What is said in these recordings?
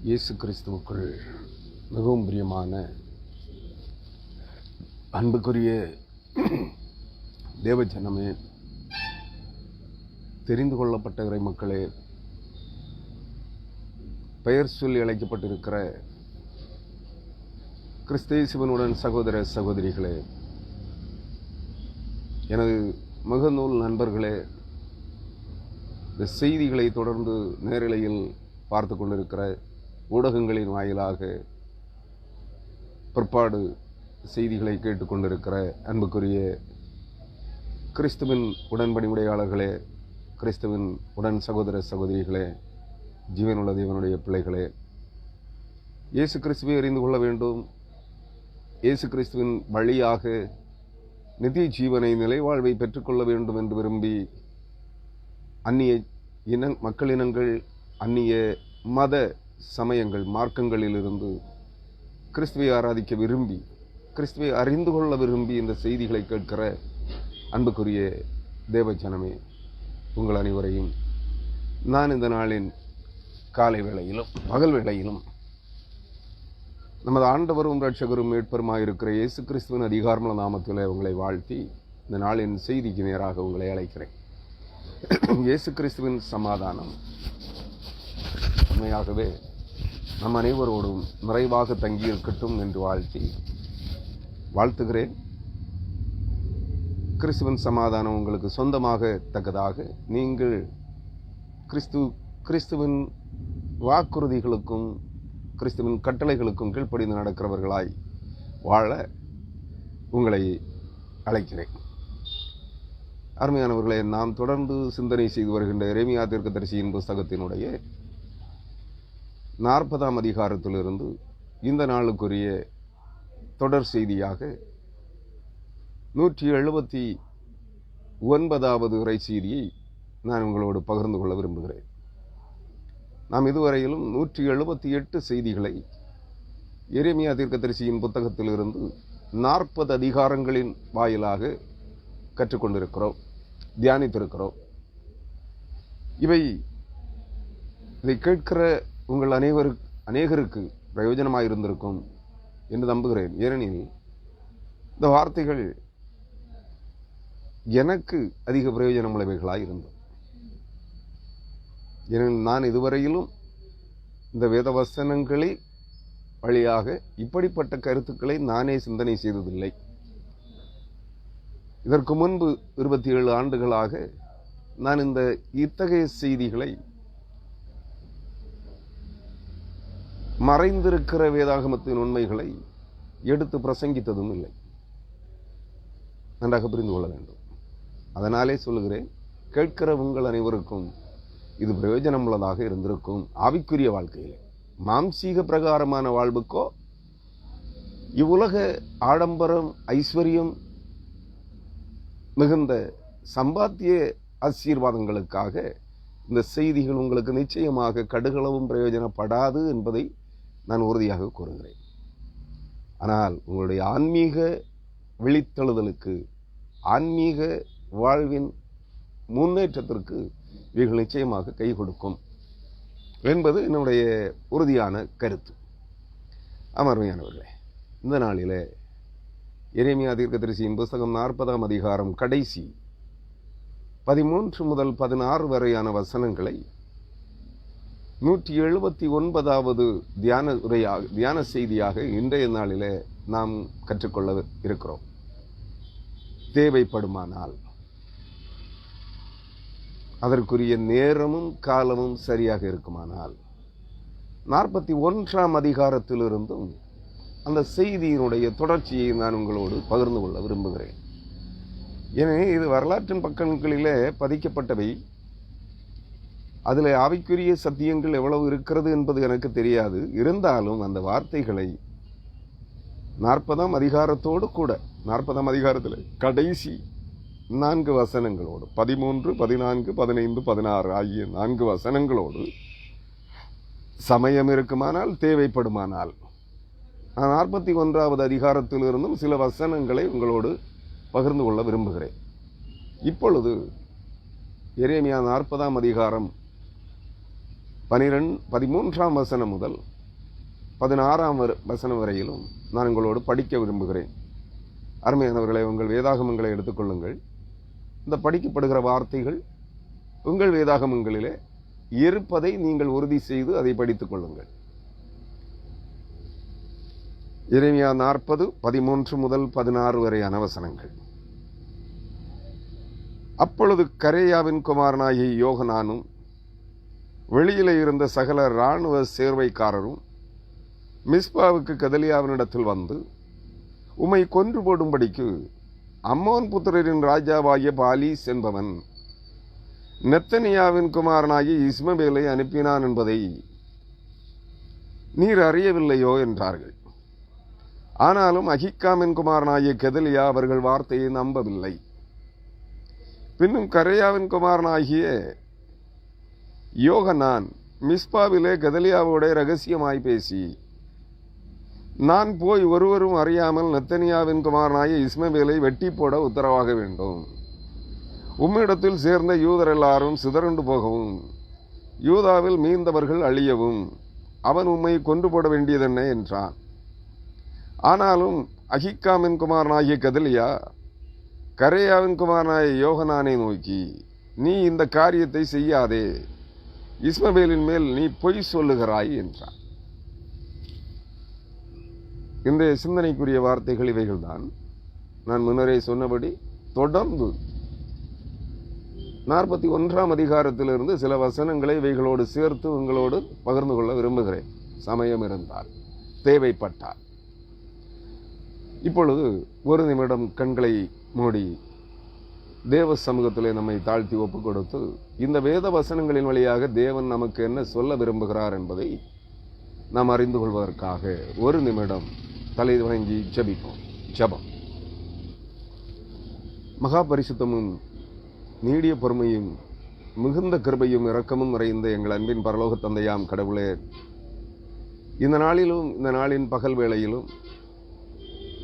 இயேசு கிறிஸ்துவுக்குள் மிகவும் பிரியமான அன்புக்குரிய தேவஜனமே, தெரிந்து கொள்ளப்பட்ட இறை மக்களே, பெயர் சொல்லி அழைக்கப்பட்டிருக்கிற கிறிஸ்தேசுவனுடன் சகோதர சகோதரிகளே, எனது முகநூல் நண்பர்களே, இந்த செய்திகளை தொடர்ந்து நேரலையில் பார்த்து கொண்டிருக்கிற ஊடகங்களின் வாயிலாக பிற்பாடு செய்திகளை கேட்டுக்கொண்டிருக்கிற அன்புக்குரிய கிறிஸ்துவின் உடன்படிமுடையாளர்களே, கிறிஸ்துவின் உடன் சகோதர சகோதரிகளே, ஜீவனுள்ள தேவனுடைய பிள்ளைகளே, இயேசு கிறிஸ்துவை அறிந்து கொள்ள வேண்டும். இயேசு கிறிஸ்துவின் வழியாக நித்திய ஜீவனை, நிலைவாழ்வை பெற்றுக்கொள்ள வேண்டும் என்று விரும்பி அந்நிய மக்களினங்கள், அந்நிய மத சமயங்கள், மார்க்கங்களிலிருந்து கிறிஸ்துவை ஆராதிக்க விரும்பி, கிறிஸ்துவை அறிந்து கொள்ள விரும்பி இந்த செய்திகளை கேட்கிற அன்புக்குரிய தேவஜனமே, உங்கள் அனைவரையும் நான் இந்த நாளின் காலை வேளையிலும் பகல் வேளையிலும் நமது ஆண்டவரும் இரட்சகரும் மீட்பருமாயிருக்கிற இயேசு கிறிஸ்துவின் அதிகாரமுள்ள நாமத்தில் உங்களை வாழ்த்தி இந்த நாளின் செய்திக்கு நேராக உங்களை அழைக்கிறேன். இயேசு கிறிஸ்துவின் சமாதானம் உண்மையாகவே நம் அனைவரோடும் நிறைவாக தங்கியிருக்கட்டும் என்று வாழ்த்துகிறேன். கிறிஸ்துவின் சமாதானம் உங்களுக்கு சொந்தமாக தக்கதாக நீங்கள் கிறிஸ்துவின் வாக்குறுதிகளுக்கும் கிறிஸ்துவின் கட்டளைகளுக்கும் கீழ்ப்படிந்து நடக்கிறவர்களாய் வாழ உங்களை அழைக்கிறேன். அருமையானவர்களே, நாம் தொடர்ந்து சிந்தனை செய்து வருகின்ற எரேமியா தீர்க்கதரிசியின் புஸ்தகத்தினுடைய 40ஆம் அதிகாரத்திலிருந்து இந்த நாளுக்குரிய தொடர் செய்தியாக 179வது உரை செய்தியை நான் உங்களோடு பகிர்ந்து கொள்ள விரும்புகிறேன். நாம் இதுவரையிலும் 178 செய்திகளை எரேமியா தீர்க்கதரிசியின் புத்தகத்திலிருந்து 40 அதிகாரங்களின் வாயிலாக கற்றுக்கொண்டிருக்கிறோம், தியானித்திருக்கிறோம். இதை கேட்கிற உங்கள் அநேகருக்கு பிரயோஜனமாக இருந்திருக்கும் என்று நம்புகிறேன். ஏனெனில் இந்த வார்த்தைகள் எனக்கு அதிக பிரயோஜனம் உள்ளவைகளாக இருந்தது. ஏனெனில் நான் இதுவரையிலும் இந்த வேத வசனங்களை வழியாக இப்படிப்பட்ட கருத்துக்களை நானே சிந்தனை செய்ததில்லை. இதற்கு முன்பு 27 ஆண்டுகளாக நான் இத்தகைய செய்திகளை மறைந்திருக்கிற வேதாகமத்தின் உண்மைகளை எடுத்து பிரசங்கித்ததும் இல்லை. நன்றாக புரிந்து கொள்ள வேண்டும். அதனாலே சொல்லுகிறேன், கேட்கிற உங்கள் அனைவருக்கும் இது பிரயோஜனம் உள்ளதாக இருந்திருக்கும். ஆவிக்குரிய வாழ்க்கையில் மாம்சீக பிரகாரமான வாழ்வுக்கோ, இவ்வுலக ஆடம்பரம், ஐஸ்வர்யம் மிகுந்த சம்பாத்திய ஆசீர்வாதங்களுக்காக இந்த செய்திகள் உங்களுக்கு நிச்சயமாக கடுகளவும் பிரயோஜனப்படாது என்பதை நான் உறுதியாக கூறுகிறேன். ஆனால் உங்களுடைய ஆன்மீக விழித்தெழுதலுக்கு, ஆன்மீக வாழ்வின் முன்னேற்றத்திற்கு இவைகள் நிச்சயமாக கை கொடுக்கும் என்பது என்னுடைய உறுதியான கருத்து. அருமையானவர்களே, இந்த நாளிலே எரேமியா தீர்க்கதரிசியின் புஸ்தகம் 40ஆம் அதிகாரம் கடைசி 13 முதல் 16 வரையான வசனங்களை 179வது தியான செய்தியாக இன்றைய நாளிலே நாம் கற்றுக்கொள்ள இருக்கிறோம். தேவைப்படுமானால், அதற்குரிய நேரமும் காலமும் சரியாக இருக்குமானால் 41ஆம் அதிகாரத்திலிருந்தும் அந்த செய்தியினுடைய தொடர்ச்சியை நான் உங்களோடு பகிர்ந்து கொள்ள விரும்புகிறேன். எனவே இது வரலாற்றின் பக்கங்களிலே பதிக்கப்பட்டவை. அதில் ஆவிக்குரிய சத்தியங்கள் எவ்வளவு இருக்கிறது என்பது எனக்கு தெரியாது. இருந்தாலும் அந்த வார்த்தைகளை 40ஆம் அதிகாரத்தோடு கூட, 40ஆம் அதிகாரத்தில் கடைசி 4 வசனங்களோடு, 13, 14, 15, 16 ஆகிய 4 வசனங்களோடு சமயம் இருக்குமானால், தேவைப்படுமானால் 41வது அதிகாரத்திலிருந்தும் சில வசனங்களை உங்களோடு பகிர்ந்து கொள்ள விரும்புகிறேன். இப்பொழுது எரேமியா 40ஆம் அதிகாரம் 13ஆம் வசனம் முதல் 16ஆம் வசனம் வரையிலும் நான் உங்களோடு படிக்க விரும்புகிறேன். அருமையானவர்களை, உங்கள் வேதாகமங்களை எடுத்துக்கொள்ளுங்கள். இந்த படிக்கப்படுகிற வார்த்தைகள் உங்கள் வேதாகமங்களிலே இருப்பதை நீங்கள் உறுதி செய்து அதை படித்துக் கொள்ளுங்கள். எரேமியா 40:13 முதல் 16 வரையான வசனங்கள். அப்பொழுது கரேயாவின் குமாரனாகிய யோகனானும் வெளியிலே இருந்த சகல இராணுவ சேர்வைக்காரரும் மிஸ்பாவுக்கு கெதலியாவினிடத்தில் வந்து, உம்மை கொன்று போடும்படிக்கு அம்மோன் புத்திரரின் ராஜாவாகிய பாலீஸ் என்பவன் நெத்தனியாவின் குமாரனாகிய இஸ்மவேலை அனுப்பினான் என்பதை நீர் அறியவில்லையோ என்றார்கள். ஆனாலும் அகிக்காமின் குமாரனாகிய கெதலியா அவர்கள் வார்த்தையை நம்பவில்லை. பின்னும் கரேயாவின் குமாரனாகிய யோகனான் மிஸ்பாவிலே கெதலியாவோட ரகசியமாய் பேசி, நான் போய் ஒருவரும் அறியாமல் நெத்தனியாவின் குமாரனாகிய இஸ்மவேலை வெட்டி போட உத்தரவாக வேண்டும். உம்மிடத்தில் சேர்ந்த யூதர் எல்லாரும் சிதறண்டு போகவும் யூதாவில் மீந்தவர்கள் அழியவும் அவன் உம்மை கொன்று போட வேண்டியதென்ன என்றான். ஆனாலும் அகிக்காமின் குமாரனாகிய கெதலியா கரேயாவின் குமாரனாகிய யோகனானை நோக்கி, நீ இந்த காரியத்தை செய்யாதே, இஸ்மவேலின் மேல் நீ பொய் சொல்லுகிறாய் என்றான். இந்த சிந்தனைக்குரிய வார்த்தைகள் இவைகள்தான். நான் முன்னரே சொன்னபடி தொடர்ந்து 41ஆம் அதிகாரத்திலிருந்து சில வசனங்களை இவைகளோடு சேர்த்து உங்களோடு பகிர்ந்து கொள்ள விரும்புகிறேன், சமயம் இருந்தால், தேவைப்பட்டால். இப்பொழுது ஒரு நிமிடம் கண்களை மூடி தேவ சமூகத்திலே நம்மை தாழ்த்தி ஒப்புக் கொடுத்து இந்த வேத வசனங்களின் வழியாக தேவன் நமக்கு என்ன சொல்ல விரும்புகிறார் என்பதை நாம் அறிந்து கொள்வதற்காக ஒரு நிமிடம் தலை வணங்கி ஜெபிப்போம். ஜெபம். மகா பரிசுத்தமும் நீடிய பொறுமையும் மிகுந்த கிருபையும் இரக்கமும் நிறைந்த எங்கள் அன்பின் பரலோக தந்தையாம் கடவுளே, இந்த நாளிலும் இந்த நாளின் பகல் வேளையிலும்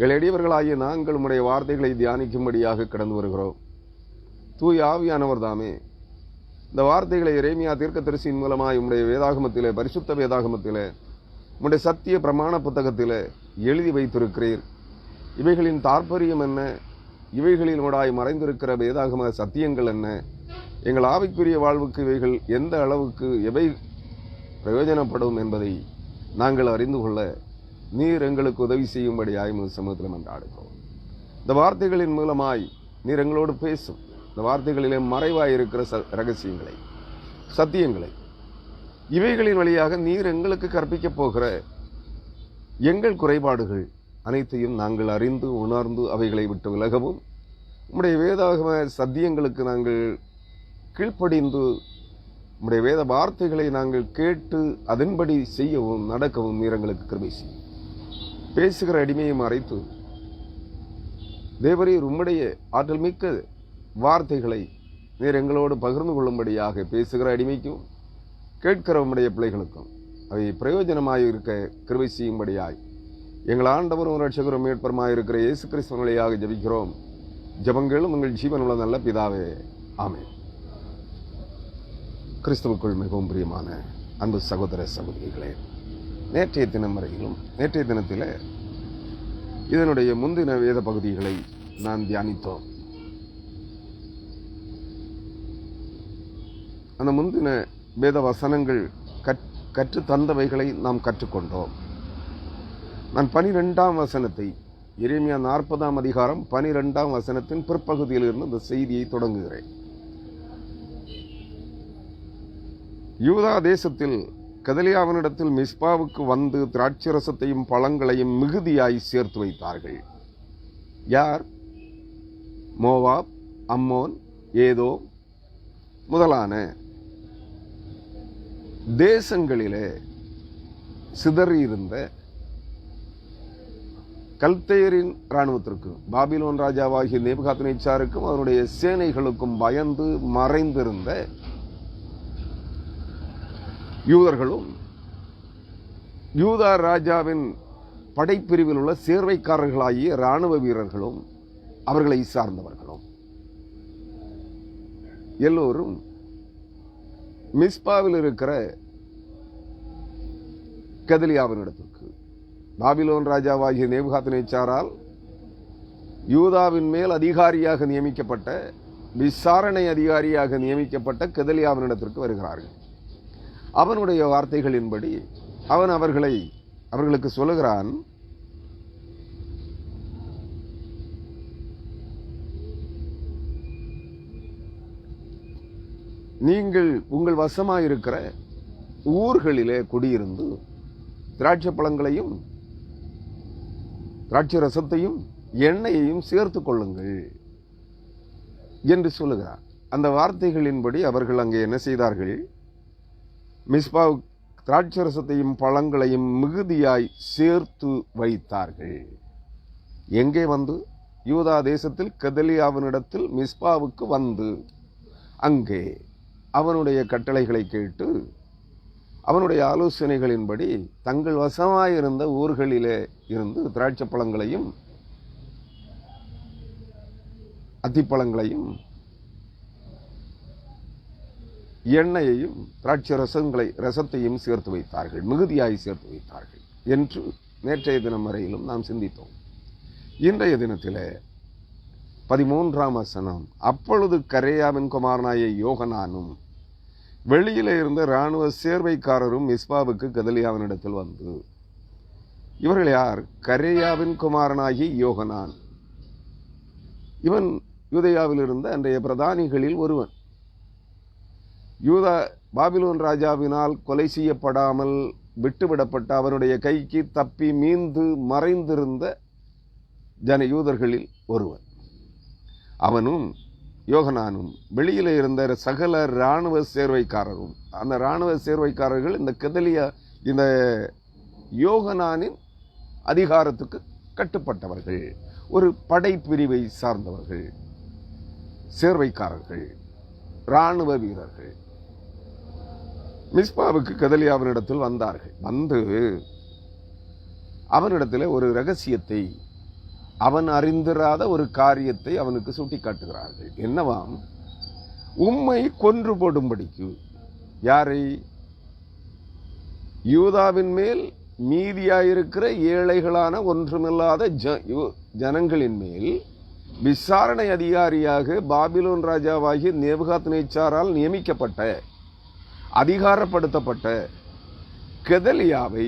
எளியவர்களாகிய நாங்கள் உம்முடைய வார்த்தைகளை தியானிக்கும்படியாக கடந்து வருகிறோம். தூய ஆவியானவர் தாமே இந்த வார்த்தைகளை எரேமியா தீர்க்கதரிசியின் மூலமாய் உம்முடைய வேதாகமத்திலே, பரிசுத்த வேதாகமத்திலே, உம்முடைய சத்திய பிரமாண புத்தகத்திலே எழுதி வைத்திருக்கிறீர். இவைகளின் தாற்பயம் என்ன, இவைகளினோடாய் மறைந்திருக்கிற வேதாகம சத்தியங்கள் என்ன, எங்கள் ஆவிக்குரிய வாழ்வுக்கு இவைகள் எந்த அளவுக்கு எவை பிரயோஜனப்படும் என்பதை நாங்கள் அறிந்து கொள்ள நீர் எங்களுக்கு உதவி செய்யும்படியாய் சமூகத்தில் மன்றாடுகிறோம். இந்த வார்த்தைகளின் மூலமாய் நீர் எங்களோடு பேசும். இந்த வார்த்தைகளிலே மறைவாய் இருக்கிற ரகசியங்களை, சத்தியங்களை, இவைகளின் வழியாக நீர் எங்களுக்கு கற்பிக்கப் போகிற எங்கள் குறைபாடுகள் அனைத்தையும் நாங்கள் அறிந்து உணர்ந்து அவைகளை விட்டு விலகவும், உம்முடைய வேதாகம சத்தியங்களுக்கு நாங்கள் கீழ்ப்படிந்து உம்முடைய வேத வார்த்தைகளை நாங்கள் கேட்டு அதன்படி செய்யவும் நடக்கவும் நீர் எங்களுக்கு கிருபை செய்யும். பேசுகிற அடிமையை மறைத்து தேவரீர் உம்முடைய ஆற்றல் மிக்க வார்த்தைகளை நீர் எங்களோடு பகிர்ந்து கொள்ளும்படியாக பேசுகிற அடிமைக்கும் கேட்கிற உம்முடைய பிள்ளைகளுக்கும் அவை பிரயோஜனமாய் இருக்க கிருபை செய்யும்படியாய் எங்கள் ஆண்டவரும் இரட்சகரும் மீட்பருமாய் இருக்கிற இயேசு கிறிஸ்துவின் வழியாக ஜெபிக்கிறோம். ஜெபங்களும் உங்கள் ஜீவனுள்ள நல்ல பிதாவே, ஆமென். கிறிஸ்துவுக்குள் மிகவும் பிரியமான அன்பு சகோதர சகோதரிகளே, நேற்றைய தினம் வரையிலும் நேற்றைய தினத்தில் இதனுடைய முந்தின வேத பகுதிகளை நான் தியானித்தோம். அந்த முந்தின வேத வசனங்கள் கற்று தந்தவைகளை நாம் கற்றுக்கொண்டோம். நான் 12ஆம் வசனத்தை, எரேமியா 40ஆம் அதிகாரம் 12ஆம் வசனத்தின் பிற்பகுதியிலிருந்து இந்த செய்தியை தொடங்குகிறேன். யூதா தேசத்தில் கெதலியாவினிடத்தில் மிஸ்பாவுக்கு வந்து திராட்சரசத்தையும் பழங்களையும் மிகுதியாய் சேர்த்து வைத்தார்கள். யார்? மோவாப், அம்மோன், ஏதோம் முதலான தேசங்களிலே சிதறியிருந்த கல்தேயரின் இராணுவத்திற்கு, பாபிலோன் ராஜாவாகிய நேபுகாத்நேச்சாருக்கும் அவருடைய சேனைகளுக்கும் பயந்து மறைந்திருந்த யூதர்களும், யூதா ராஜாவின் படைப்பிரிவில் உள்ள சேர்வைக்காரர்களாகிய இராணுவ வீரர்களும் அவர்களை சார்ந்தவர்களும் எல்லோரும் மிஸ்பாவில் இருக்கிற கெதலியாவினிடத்திற்கு பாபிலோன் ராஜாவாகிய நேபுகாத்நேச்சாரால் யூதாவின் மேல் அதிகாரியாக நியமிக்கப்பட்ட, விசாரணை அதிகாரியாக நியமிக்கப்பட்ட கெதலியாவினிடத்திற்கு வருகிறார்கள். அவனுடைய வார்த்தைகளின்படி அவன் அவர்களுக்கு சொல்லுகிறான், நீங்கள் உங்கள் வசமாயிருக்கிற ஊர்களிலே குடியிருந்து திராட்சை பழங்களையும் திராட்சை ரசத்தையும் எண்ணெயையும் சேர்த்து கொள்ளுங்கள் என்று சொல்லுகிறார். அந்த வார்த்தைகளின்படி அவர்கள் அங்கே என்ன செய்தார்கள்? மிஸ்பா திராட்சை ரசத்தையும் பழங்களையும் மிகுதியாய் சேர்த்து வைத்தார்கள். எங்கே வந்து? யூதா தேசத்தில் கெதலியாவினிடத்தில் மிஸ்பாவுக்கு வந்து அங்கே அவனுடைய கட்டளைகளை கேட்டு அவனுடைய ஆலோசனைகளின்படி தங்கள் வசமாயிருந்த ஊர்களிலே இருந்து திராட்சை பழங்களையும் அத்திப்பழங்களையும் எண்ணெயையும் திராட்சை ரசத்தையும் சேர்த்து வைத்தார்கள், மிகுதியாய் சேர்த்து வைத்தார்கள் என்று நேற்றைய தினம் வரையிலும் நாம் சிந்தித்தோம். இன்றைய தினத்திலே 13ஆம் வசனம், அப்பொழுது கரேயாவின் குமாரனாய யோகனானும் வெளியில இருந்த இராணுவ சேர்வைக்காரரும் மிஸ்பாவுக்கு கெதலியாவினிடத்தில் வந்து, இவர்கள் யார்? கரேயாவின் குமாரனாகி யோகனான். இவன் யூதேயாவில் இருந்த அன்றைய பிரதானிகளில் ஒருவன். பாபிலோன் ராஜாவினால் கொலை செய்யப்படாமல் விட்டுவிடப்பட்ட அவனுடைய கைக்கு தப்பி மீந்து மறைந்திருந்த யூதர்களில் ஒருவன். அவனும் யோகனானும் வெளியில இருந்த சகல இராணுவ சேர்வைக்காரரும், அந்த இராணுவ சேர்வைக்காரர்கள் இந்த யோகனானின் அதிகாரத்துக்கு கட்டுப்பட்டவர்கள், ஒரு படைப்பிரிவை சார்ந்தவர்கள், சேர்வைக்காரர்கள், இராணுவ வீரர்கள். மிஸ்பாவுக்கு கெதலியாவினிடத்தில் வந்தார்கள். வந்து அவனிடத்தில் ஒரு ரகசியத்தை, அவன் அறிந்திராத ஒரு காரியத்தை அவனுக்கு சுட்டி காட்டுகிறார்கள். என்னவாம்? உம்மை கொன்று போடும்படிக்கு. யாரை? யூதாவின் மேல் மீதியாயிருக்கிற ஏழைகளான ஒன்றுமில்லாத ஜனங்களின் மேல் விசாரணை அதிகாரியாக பாபிலோன் ராஜாவாகிய நேபுகாத்நேச்சாரால் நியமிக்கப்பட்ட, அதிகாரப்படுத்தப்பட்ட கெதலியாவை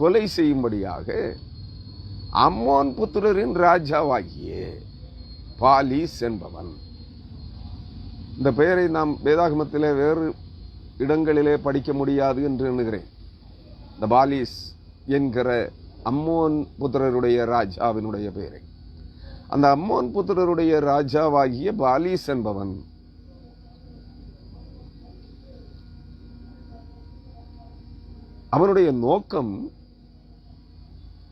கொலை செய்யும்படியாக அம்மோன் புத்திரரின் ராஜாவாகிய பாலிஸ் என்பவன். இந்த பெயரை நாம் வேதாகமத்திலே வேறு இடங்களிலே படிக்க முடியாது என்று எண்ணுகிறேன். இந்த பாலிஸ் என்கிற அம்மோன் புத்திரருடைய ராஜாவினுடைய பெயரை, அந்த அம்மோன் புத்திரருடைய ராஜாவாகிய பாலிஸ் என்பவன் அவனுடைய நோக்கம்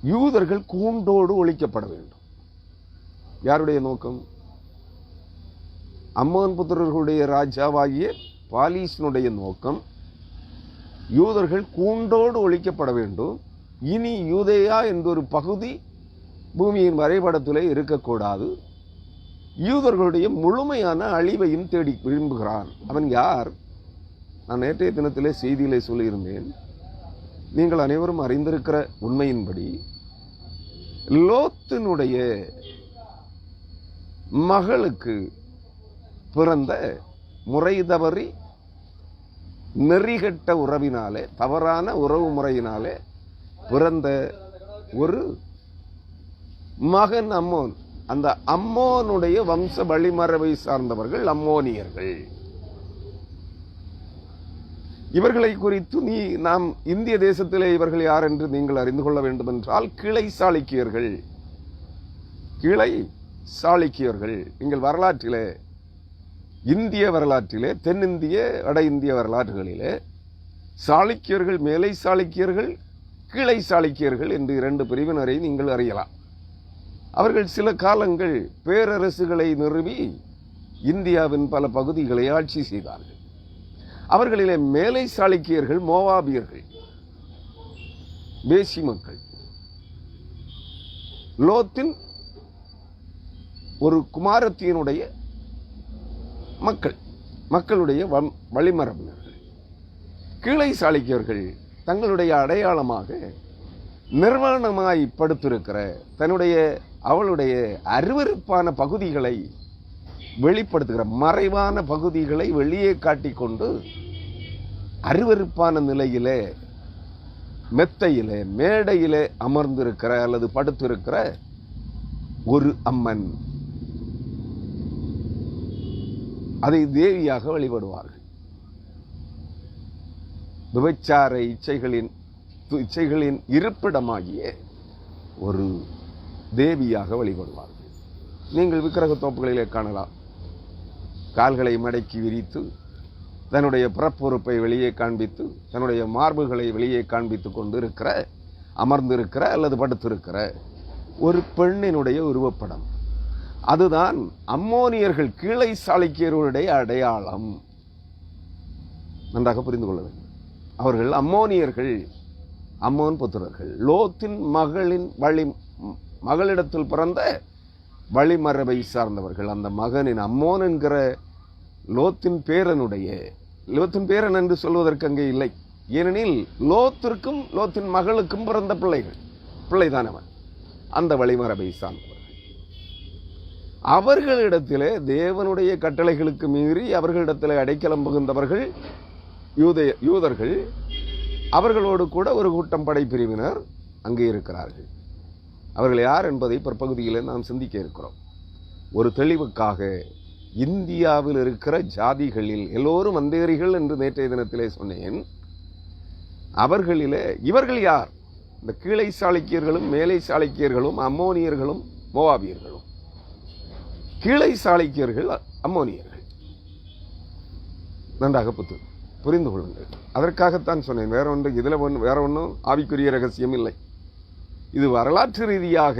யூதர்கள் கூண்டோடு ஒழிக்கப்பட வேண்டும். யாருடைய நோக்கம்? அம்மோன் புத்திரர்களுடைய ராஜாவாகிய பாலிஸினுடைய நோக்கம் யூதர்கள் கூண்டோடு ஒழிக்கப்பட வேண்டும். இனி யூதேயா என்ற ஒரு பகுதி பூமியின் வரைபடத்திலே இருக்கக்கூடாது. யூதர்களுடைய முழுமையான அழிவையும் தேடி விரும்புகிறான். அவன் யார்? நான் நேற்றைய தினத்திலே செய்தியிலே சொல்லியிருந்தேன். நீங்கள் அனைவரும் அறிந்திருக்கிற உண்மையின்படி லோத்தினுடைய மகளுக்கு பிறந்த முறை தவறி நெறிகட்ட உறவினாலே, தவறான உறவு முறையினாலே பிறந்த ஒரு மகன் அம்மோன். அந்த அம்மோனுடைய வம்ச வழிமரபை சார்ந்தவர்கள் அம்மோனியர்கள். இவர்களை குறித்து நாம் இந்திய தேசத்திலே இவர்கள் யார் என்று நீங்கள் அறிந்து கொள்ள வேண்டும் என்றால் கிளை சாளுக்கியர்கள். கிளை சாளுக்கியர்கள் நீங்கள் வரலாற்றிலே, இந்திய வரலாற்றிலே, தென்னிந்திய வட இந்திய வரலாற்றுகளிலே சாளுக்கியர்கள், மேலை சாளுக்கியர்கள், கிளை சாளுக்கியர்கள் என்று இரண்டு பிரிவினரை நீங்கள் அறியலாம். அவர்கள் சில காலங்கள் பேரரசுகளை நிறுவி இந்தியாவின் பல பகுதிகளை ஆட்சி செய்தார்கள். அவர்களிலே மேலை சாளுக்கியர்கள் மோவாபியர்கள், பேசி மக்கள். லோத்தின் ஒரு குமாரத்தினுடைய மக்களுடைய வழிமரபினர்கள். கீழை சாளுக்கியர்கள் தங்களுடைய அடையாளமாக நிர்வாணமாய் படுத்திருக்கிற தன்னுடைய அவளுடைய அருவருப்பான பகுதிகளை வெளிப்படுத்துகிற மறைவான பகுதிகளை வெளியே காட்டிக்கொண்டு அருவருப்பான நிலையிலே மெத்தையிலே மேடையிலே அமர்ந்திருக்கிற அல்லது படுத்திருக்கிற ஒரு அம்மன், அதை தேவியாக வழிபடுவார்கள். விபச்சார இச்சைகளின் இருப்பிடமாகிய ஒரு தேவியாக வழிபடுவார்கள். நீங்கள் விக்கிரக தோப்புகளிலே காணலாம். கால்களை மடக்கி விரித்து தன்னுடைய புறப்பொறுப்பை வெளியே காண்பித்து தன்னுடைய மார்புகளை வெளியே காண்பித்து கொண்டு இருக்கிற அமர்ந்திருக்கிற அல்லது படுத்திருக்கிற ஒரு பெண்ணினுடைய உருவப்படம். அதுதான் அம்மோனியர்கள் கீழை சாளுக்கியர்களுடைய அடையாளம். நன்றாக புரிந்து கொள்ள வேண்டும். அவர்கள் அம்மோனியர்கள், அம்மோன் புத்திரர்கள், லோத்தின் மகளிடத்தில் பிறந்த வழிமரபை சார்ந்தவர்கள். அந்த மகனின் அம்மோன் என்கிற லோத்தின் பேரன் என்று சொல்வதற்கு அங்கே இல்லை. ஏனெனில் லோத்திற்கும் லோத்தின் மகளுக்கும் பிறந்த பிள்ளைதான் அவன். அந்த வழிமரபை சார்ந்தவர்கள். அவர்களிடத்திலே தேவனுடைய கட்டளைகளுக்கு மீறி அவர்களிடத்திலே அடைக்கலம் புகுந்தவர்கள் யூதர்கள். அவர்களோடு கூட ஒரு கூட்டம் படைப்பிரிவினர் அங்கே இருக்கிறார்கள். அவர்கள் யார் என்பதை பிற்பகுதியில் நாம் சிந்திக்க இருக்கிறோம். ஒரு தெளிவுக்காக இந்தியாவில் இருக்கிற ஜாதிகளில் எல்லோரும் வந்தேரிகள் என்று நேற்றைய தினத்திலே சொன்னேன். அவர்களிலே இவர்கள் யார்? இந்த கீழை சாளுக்கியர்களும் மேலை சாளுக்கியர்களும் அம்மோனியர்களும் மோவாபியர்களும். கீழை சாளுக்கியர்கள் அம்மோனியர்கள். நன்றாக புரிந்து கொள்ளுங்கள். அதற்காகத்தான் சொன்னேன். வேற ஒன்றும் ஆவிக்குரிய ரகசியம் இல்லை. இது வரலாற்று ரீதியாக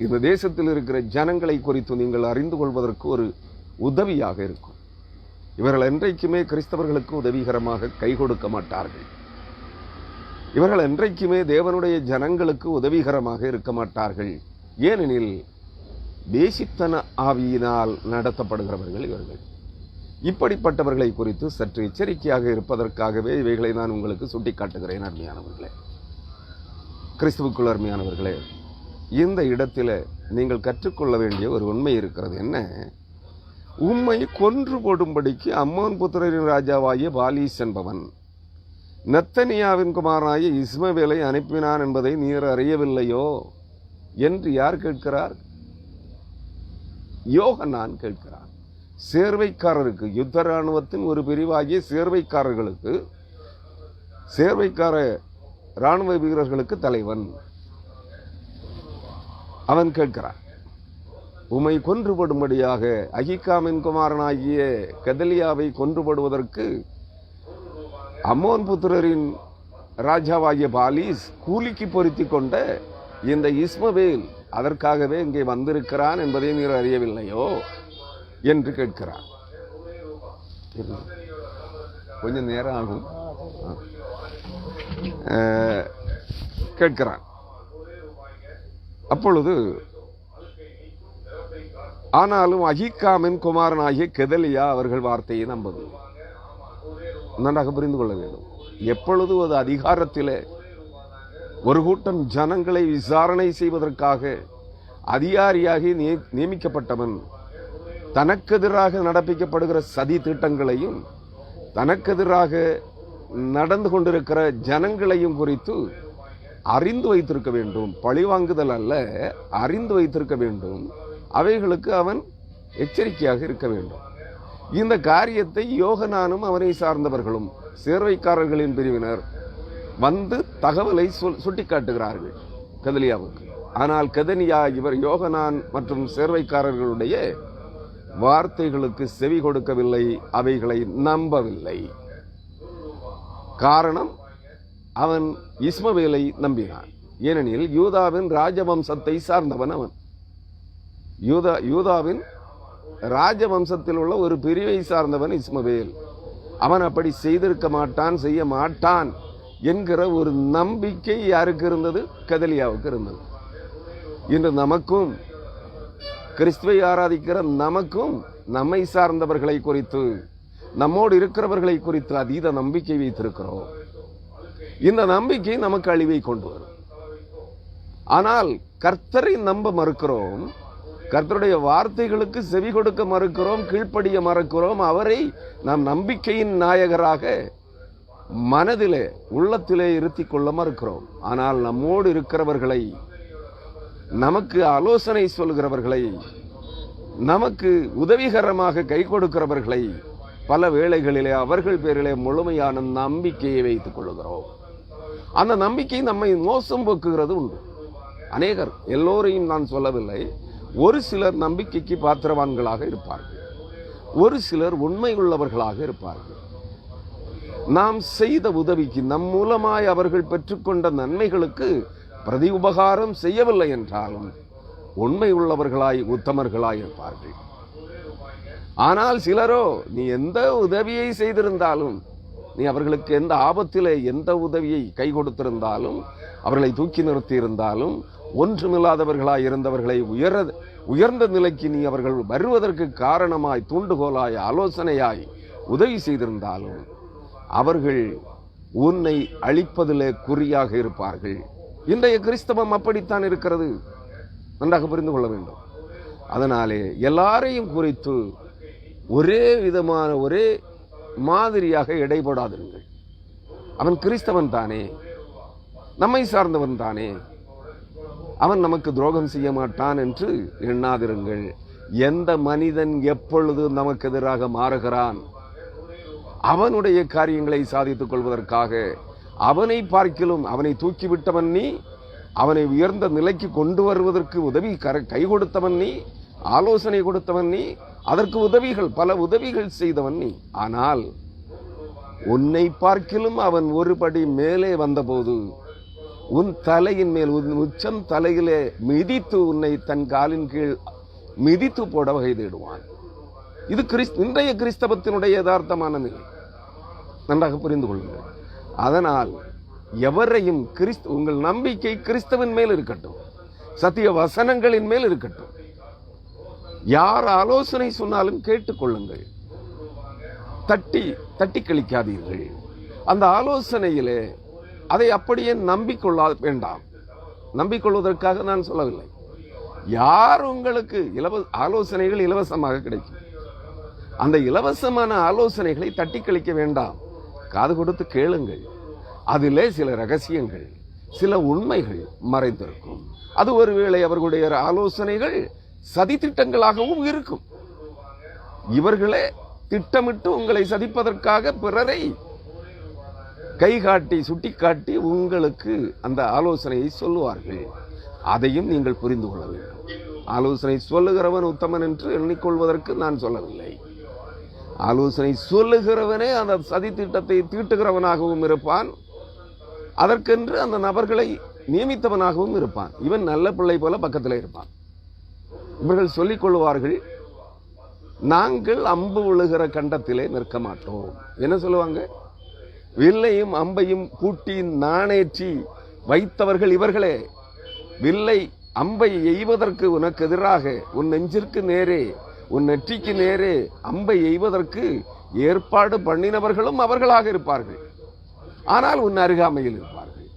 இந்த தேசத்தில் இருக்கிற ஜனங்களை குறித்து நீங்கள் அறிந்து கொள்வதற்கு ஒரு உதவியாக இருக்கும். இவர்கள் என்றைக்குமே கிறிஸ்தவர்களுக்கு உதவிகரமாக கை கொடுக்க மாட்டார்கள். இவர்கள் என்றைக்குமே தேவனுடைய ஜனங்களுக்கு உதவிகரமாக இருக்க மாட்டார்கள். ஏனெனில் தேசித்தன ஆவியினால் நடத்தப்படுகிறவர்கள் இவர்கள். இப்படிப்பட்டவர்களை குறித்து சற்று எச்சரிக்கையாக இருப்பதற்காகவே இவைகளை நான் உங்களுக்கு சுட்டிக்காட்டுகிறேன். அருமையானவர்களே, கிறிஸ்துவுக்குள் அருமையானவர்களே, இந்த இடத்துல நீங்கள் கற்றுக்கொள்ள வேண்டிய ஒரு உண்மை இருக்கிறது. என்ன? உம்மை கொன்று போடும்படிக்கு அம்மோன் புத்திரரின் ராஜாவாகிய பாலீஸ் என்பவன் நெத்தனியாவின் குமாரனாகிய இஸ்மவேலை அனுப்பினான் என்பதை நீர் அறியவில்லையோ என்று யார் கேட்கிறார்? யோகனான் கேட்கிறார். சேர்வைக்காரருக்கு, யுத்த இராணுவத்தின் ஒரு பிரிவாகிய சேர்வைக்கார இராணுவ வீரர்களுக்கு தலைவன் அவன் கேட்கிறான். உம்மை கொன்றுபடும்படியாக அகிகாமின் குமாரனாகிய கெதலியாவை கொன்றுபடுவதற்கு அம்மோன் புத்திரரின் ராஜாவாகிய பாலீஸ் கூலிக்கு பொருத்தி கொண்ட இந்த இஸ்மவேல் அதற்காகவே இங்கே வந்திருக்கிறான் என்பதை நீர் அறியவில்லையோ என்று கேட்கிறான். கொஞ்சம் நேரம் ஆகும். கேட்கிறான். அப்பொழுது ஆனாலும் அகிகாமின் குமாரனாகிய கெதலியா அவர்கள் வார்த்தையை நம்பவில்லை. நன்றாக புரிந்து கொள்ள வேண்டும். எப்பொழுது ஒரு அதிகாரத்திலே ஒரு கூட்டம் ஜனங்களை விசாரணை செய்வதற்காக அதிகாரியாகி நியமிக்கப்பட்டவன் தனக்கெதிராக நடப்பிக்கப்படுகிற சதி திட்டங்களையும் தனக்கெதிராக நடந்து கொண்டிருக்கிற ஜனங்களையும் குறித்து அறிந்து வைத்திருக்க வேண்டும். பழிவாங்குதல் அல்ல, அறிந்து வைத்திருக்க வேண்டும். அவைகளுக்கு அவன் எச்சரிக்கையாக இருக்க வேண்டும். இந்த காரியத்தை யோகனானும் அவனை சார்ந்தவர்களும் சேர்வைக்காரர்களின் பிரிவினர் வந்து தகவலை சுட்டிக்காட்டுகிறார்கள் கெதலியாவுக்கு. ஆனால் கெதலியா இவர் யோகனான் மற்றும் சேர்வைக்காரர்களுடைய வார்த்தைகளுக்கு செவி கொடுக்கவில்லை, அவைகளை நம்பவில்லை. காரணம், அவன் இஸ்மவேலை நம்பினான். ஏனெனில் யூதாவின் ராஜவம்சத்தை சார்ந்தவன் அவன். யூதாவின் ராஜவம்சத்தில் உள்ள ஒரு பிரிவை சார்ந்தவன் இஸ்மவேல். அவன் அப்படி செய்திருக்க மாட்டான், செய்ய மாட்டான் என்கிற ஒரு நம்பிக்கை யாருக்கு இருந்தது? கெதலியாவுக்கு இருந்தது. இன்று நமக்கும், கிறிஸ்துவை ஆராதிக்கிற நமக்கும், நம்மை சார்ந்தவர்களை குறித்து, நம்மோடு இருக்கிறவர்களை குறித்து அதீத நம்பிக்கை வைத்திருக்கிறோம். இந்த நம்பிக்கை நமக்கு அழிவை கொண்டு வரும். ஆனால் கர்த்தரை நம்ப மறுக்கிறோம், கர்த்தருடைய வார்த்தைகளுக்கு செவி கொடுக்க மறுக்கிறோம், கீழ்ப்படிய மறுக்கிறோம். அவரை நாம் நம்பிக்கையின் நாயகராக மனதிலே உள்ளத்திலே இருத்தி கொள்ள மறுக்கிறோம். ஆனால் நம்மோடு இருக்கிறவர்களை, நமக்கு ஆலோசனை சொல்கிறவர்களை, நமக்கு உதவிகரமாக கை கொடுக்கிறவர்களை பல வேளைகளிலே அவர்கள் பேரிலே முழுமையான நம்பிக்கையை வைத்துக் கொள்கிறோம். அந்த நம்பிக்கை நம்மை மோசம் போக்குகிறது உண்டு. அநேகர், எல்லோரையும் நான் சொல்லவில்லை, ஒரு சிலர் நம்பிக்கைக்கு பாத்திரவான்களாக இருப்பார்கள், ஒரு சிலர் உண்மை உள்ளவர்களாக இருப்பார்கள். நாம் செய்த உதவிக்கு, நம் மூலமாய் அவர்கள் பெற்றுக்கொண்ட நன்மைகளுக்கு பிரதி உபகாரம் செய்யவில்லை என்றாலும் உண்மை உள்ளவர்களாய் உத்தமர்களாய் இருப்பார்கள். ஆனால் சிலரோ, நீ எந்த உதவியை செய்திருந்தாலும், நீ அவர்களுக்கு எந்த ஆபத்திலே எந்த உதவியை கை கொடுத்திருந்தாலும், அவர்களை தூக்கி நிறுத்தி இருந்தாலும், ஒன்றுமில்லாதவர்களாய் இருந்தவர்களை உயர்ந்த நிலைக்கு நீ அவர்கள் வருவதற்கு காரணமாய், தூண்டுகோலாய், ஆலோசனையாய் உதவி செய்திருந்தாலும் அவர்கள் உன்னை அழிப்பதிலே குறியாக இருப்பார்கள். இன்றைய கிறிஸ்தவம் அப்படித்தான் இருக்கிறது. நன்றாக புரிந்து கொள்ள வேண்டும். அதனாலே எல்லாரையும் குறித்து ஒரே விதமான, ஒரே மாதிரியாக எடைபடாதிருங்கள். அவன் கிறிஸ்தவன் தானே, நம்மை சார்ந்தவன் தானே, அவன் நமக்கு துரோகம் செய்ய மாட்டான் என்று எண்ணாதிருங்கள். எந்த மனிதன் எப்பொழுது நமக்கு எதிராக மாறுகிறான், அவனுடைய காரியங்களை சாதித்துக் கொள்வதற்காக அவனை பார்க்கிலும் அவனை தூக்கிவிட்டவன் நீ, அவனை உயர்ந்த நிலைக்கு கொண்டு வருவதற்கு உதவி கை கொடுத்தவன் நீ, ஆலோசனை கொடுத்தவன் நீ, அதற்கு உதவிகள், பல உதவிகள் செய்தவன் நீ. ஆனால் உன்னை பார்க்கிலும் அவன் ஒருபடி மேலே வந்தபோது உன் தலையின் மேல், உன் உச்சம் தலையிலே மிதித்து உன்னை தன் காலின் கீழ் மிதித்து போட வகை தேடுவான். இது இன்றைய கிறிஸ்தவத்தினுடைய யதார்த்தமான நிலை. நன்றாக புரிந்து கொள்ளுங்கள். அதனால் எவரையும் உங்கள் நம்பிக்கை கிறிஸ்தவன் மேல் இருக்கட்டும், சத்திய வசனங்களின் மேல் இருக்கட்டும். யார் ஆலோசனை சொன்னாலும் கேட்டுக்கொள்ளுங்கள், தட்டி கழிக்காதீர்கள். அந்த ஆலோசனையிலே அதை அப்படியே நம்பிக்கொள்ள வேண்டாம். நம்பிக்கொள்வதற்காக நான் சொல்லவில்லை. யார் உங்களுக்கு ஆலோசனைகள் இலவசமாக கிடைக்கும், அந்த இலவசமான ஆலோசனைகளை தட்டி கழிக்க வேண்டாம். காது கொடுத்து கேளுங்கள். அதிலே சில ரகசியங்கள், சில உண்மைகள் மறைந்திருக்கும். அது ஒருவேளை அவர்களுடைய ஆலோசனைகள் சதி திட்டங்களாகவும் இருக்கும். இவர்களே திட்டமிட்டு உங்களை சதிப்பதற்காக பிறரை கைகாட்டி சுட்டிக்காட்டி உங்களுக்கு அந்த ஆலோசனையை சொல்லுவார்கள். அதையும் நீங்கள் புரிந்து கொள்ள வேண்டும். ஆலோசனை சொல்லுகிறவன் உத்தமன் என்று எண்ணிக்கொள்வதற்கு நான் சொல்லவில்லை. ஆலோசனை சொல்லுகிறவனே அந்த சதி திட்டத்தை தீட்டுகிறவனாகவும் இருப்பான், அதற்கென்று அந்த நபர்களை நியமித்தவனாகவும் இருப்பான். இவன் நல்ல பிள்ளை போல பக்கத்தில் இருப்பான். இவர்கள் சொல்லிக் கொள்வார்கள், நாங்கள் அம்பு விழுகிற கண்டத்திலே நிற்க மாட்டோம். என்ன சொல்லுவாங்க? வில்லையும் அம்பையும் கூட்டி நாணேற்றி வைத்தவர்கள் இவர்களே. வில்லை அம்பை எய்வதற்கு உனக்கு எதிராக, உன் நெஞ்சிற்கு நேரே, உன் நெற்றிக்கு நேரே அம்பை எய்வதற்கு ஏற்பாடு பண்ணினவர்களும் அவர்களாக இருப்பார்கள். ஆனால் உன் அருகாமையில் இருப்பார்கள்.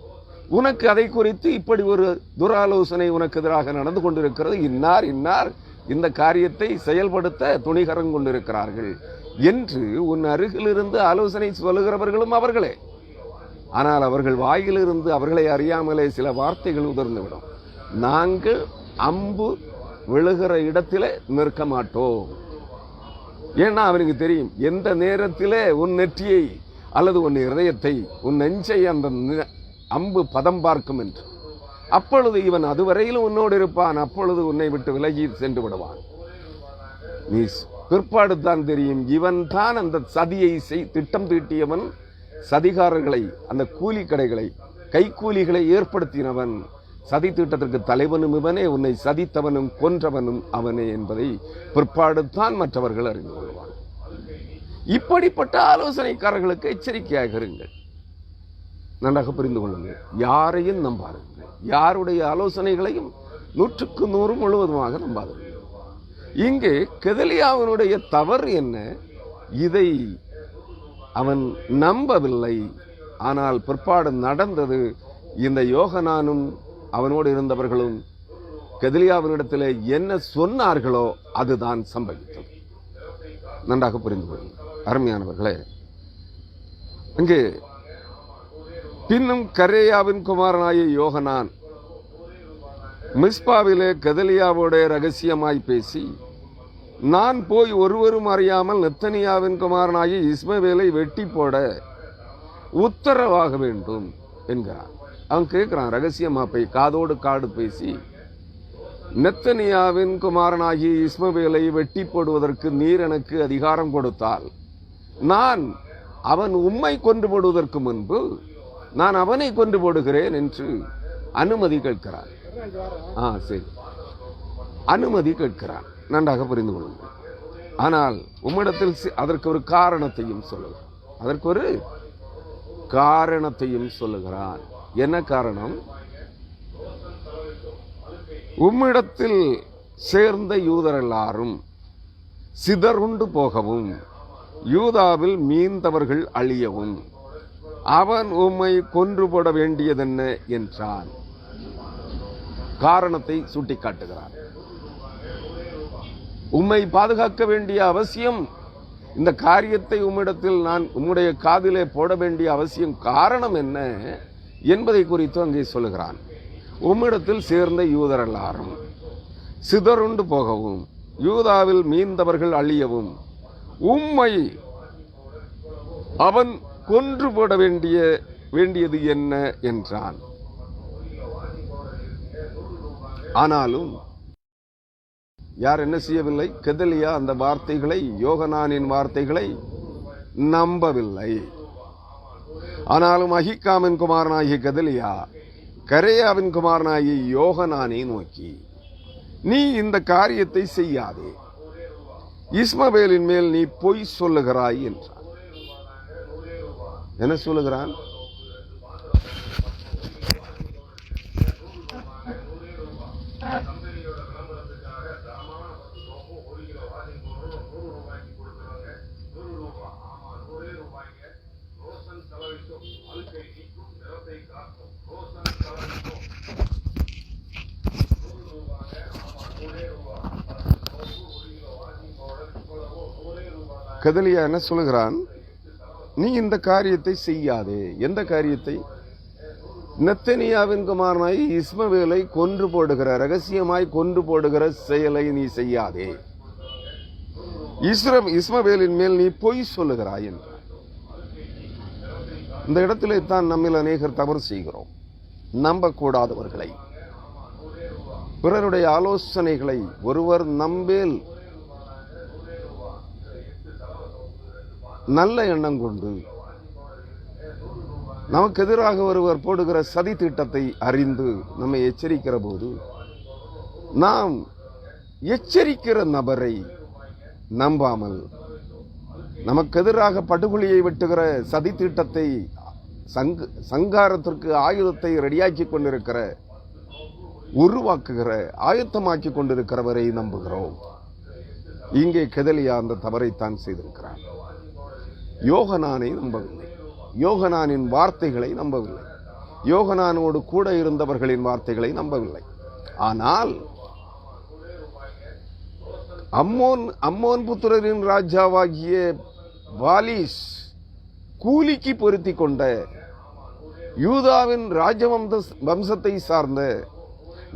உனக்கு அதை குறித்து இப்படி ஒரு துராலோசனை உனக்கு எதிராக நடந்து கொண்டிருக்கிறது, இன்னார் இன்னார் இந்த காரியத்தை செயல்படுத்த துணிகரம் கொண்டிருக்கிறார்கள் என்று உன் அருகிலிருந்து ஆலோசனை சொல்லுகிறவர்களும் அவர்களே. ஆனால் அவர்கள் வாயிலிருந்து அவர்களை அறியாமலே சில வார்த்தைகள் உதிர்ந்துவிடும். நாங்கள் அம்பு விழுகிற இடத்திலே நிற்க மாட்டோம். ஏன்னா அவனுக்கு தெரியும் எந்த நேரத்திலே உன் நெற்றியை அல்லது உன் இதயத்தை, உன் நெஞ்சை அந்த அம்பு பதம் பார்க்கும் என்று. அப்பொழுது இவன் அதுவரையிலும் உன்னோடு இருப்பான், அப்பொழுது உன்னை விட்டு விலகி சென்று விடுவான். நீ பிற்பாடு தான் தெரியும், இவன் தான் அந்த சதியை திட்டம் தீட்டியவன், சதிகாரர்களை, அந்த கூலி கடைகளை, கைக்கூலிகளை ஏற்படுத்தினவன், சதி திட்டத்திற்கு தலைவனும் இவனே, உன்னை சதித்தவனும் கொன்றவனும் அவனே என்பதை பிற்பாடு தான் மற்றவர்கள் அறிந்து கொள்வான். இப்படிப்பட்ட ஆலோசனைக்காரர்களுக்கு எச்சரிக்கையாக இருங்கள். நன்றாக புரிந்து கொள்ளுங்கள். யாரையும் நம்பாருங்கள். யாருடைய ஆலோசனைகளையும் 100க்கு 100 முழுவதுமாக நம்பாருங்கள். இங்கே கெதலியாவினுடைய தவறு என்ன? இதை அவன் நம்பவில்லை. ஆனால் பிற்பாடு நடந்தது, இந்த யோகனானும் அவனோடு இருந்தவர்களும் கெதலியாவினிடத்தில் என்ன சொன்னார்களோ அதுதான் சம்பவித்தது. நன்றாக புரிந்து கொள்ளுங்கள் அருமையானவர்களே. அங்கே பின்னும் கரேயாவின் குமாரனாய யோகனான் மிஸ்பாவிலே கெதலியாவோட ரகசியமாய் பேசி, நான் போய் ஒருவரும் அறியாமல் நெத்தனியாவின் குமாரனாகிய இஸ்மவேலை வெட்டி போட உத்தரவாக வேண்டும் என்கிறான். அவன் கேட்கிறான், ரகசியமா போய் காதோடு காடு பேசி, நெத்தனியாவின் குமாரனாகிய இஸ்மவேலை வெட்டி போடுவதற்கு நீர் எனக்கு அதிகாரம் கொடுத்தால், நான் அவன் உம்மை கொண்டு போடுவதற்கு முன்பு நான் அவனை கொண்டு போடுகிறேன் என்று அனுமதி கேட்கிறான். சரி, அனுமதி கேட்கிறான். நன்றாக புரிந்து கொள்ளுங்கள். ஆனால் உம்மிடத்தில் அதற்கு ஒரு காரணத்தையும் சொல்லுகிறான். அதற்கு ஒரு காரணத்தையும் சொல்லுகிறான். என்ன காரணம்? உம்மிடத்தில் சேர்ந்த யூதர் எல்லாரும் சிதறுண்டு போகவும் யூதாவில் மீந்தவர்கள் அழியவும் அவன் உம்மை கொன்று போட வேண்டியதென்ன என்றான். காரணத்தை சுட்டிக்காட்டுகிறான். உம்மை பாதுகாக்க வேண்டிய அவசியம், இந்த காரியத்தை உம்மிடத்தில் நான் உம்முடைய காதிலே போட வேண்டிய அவசியம் காரணம் என்ன என்பதை குறித்து அங்கே சொல்லுகிறான். உம்மிடத்தில் சேர்ந்த யூதர் எல்லாரும் சிதறுண்டு போகவும் யூதாவில் மீந்தவர்கள் அழியவும் உம்மை அவன் கொன்று போட வேண்டியது என்ன என்றான். ஆனாலும் யார் என்ன செய்யவில்லை? கெதலியா அந்த வார்த்தைகளை, யோகனானின் வார்த்தைகளை நம்பவில்லை. ஆனாலும் அகிக்காமின் குமாரனாகிய கெதலியா கரேயாவின் குமாரனாகிய யோகனானை நோக்கி, நீ இந்த காரியத்தை செய்யாதே, இஸ்மவேலின் மேல் நீ பொய் சொல்லுகிறாய் என்றான். என்ன சொல்லுகிறான்? கெதலியா என்ன சொல்லுகிறான்? நீ இந்த காரியத்தை செய்யாதே. எந்த காரியத்தை? நெத்தனியாவின் குமாரனாய் இஸ்மவேலை கொன்று போடுகிற, ரகசியமாய் கொன்று போடுகிற செயலை நீ செய்யாதே. இஸ்மவேலின் மேல் நீ பொய் சொல்லுகிறாய் என்றார். இந்த இடத்திலே தான் நம்மில் அநேகர் தவறு செய்கிறோம். நம்பக்கூடாதவர்களை, பிறருடைய ஆலோசனைகளை ஒருவர் நம்பேல் நல்ல எண்ணம் கொண்டு நமக்கு எதிராக ஒருவர் போடுகிற சதி திட்டத்தை அறிந்து நம்மை எச்சரிக்கிற போது, நாம் எச்சரிக்கிற நபரை நம்பாமல் நமக்கு எதிராக படுகொலியை வெட்டுகிற சதி திட்டத்தை, சங்காரத்திற்கு ஆயுதத்தை ரெடியாக்கி கொண்டிருக்கிற, உருவாக்குகிற, ஆயத்தமாக்கி கொண்டிருக்கிறவரை நம்புகிறோம். இங்கே கெதலியா அந்த தவறைத்தான் செய்திருக்கிறார். யோகனானை நம்பவில்லை, யோகனானின் வார்த்தைகளை நம்பவில்லை, யோகனானோடு கூட இருந்தவர்களின் வார்த்தைகளை நம்பவில்லை. ஆனால் அம்மோன் புத்திரரின் ராஜாவாகிய வாலிஸ் கூலிக்கு பொருத்தி கொண்ட யூதாவின் ராஜவம்சத்தை சார்ந்த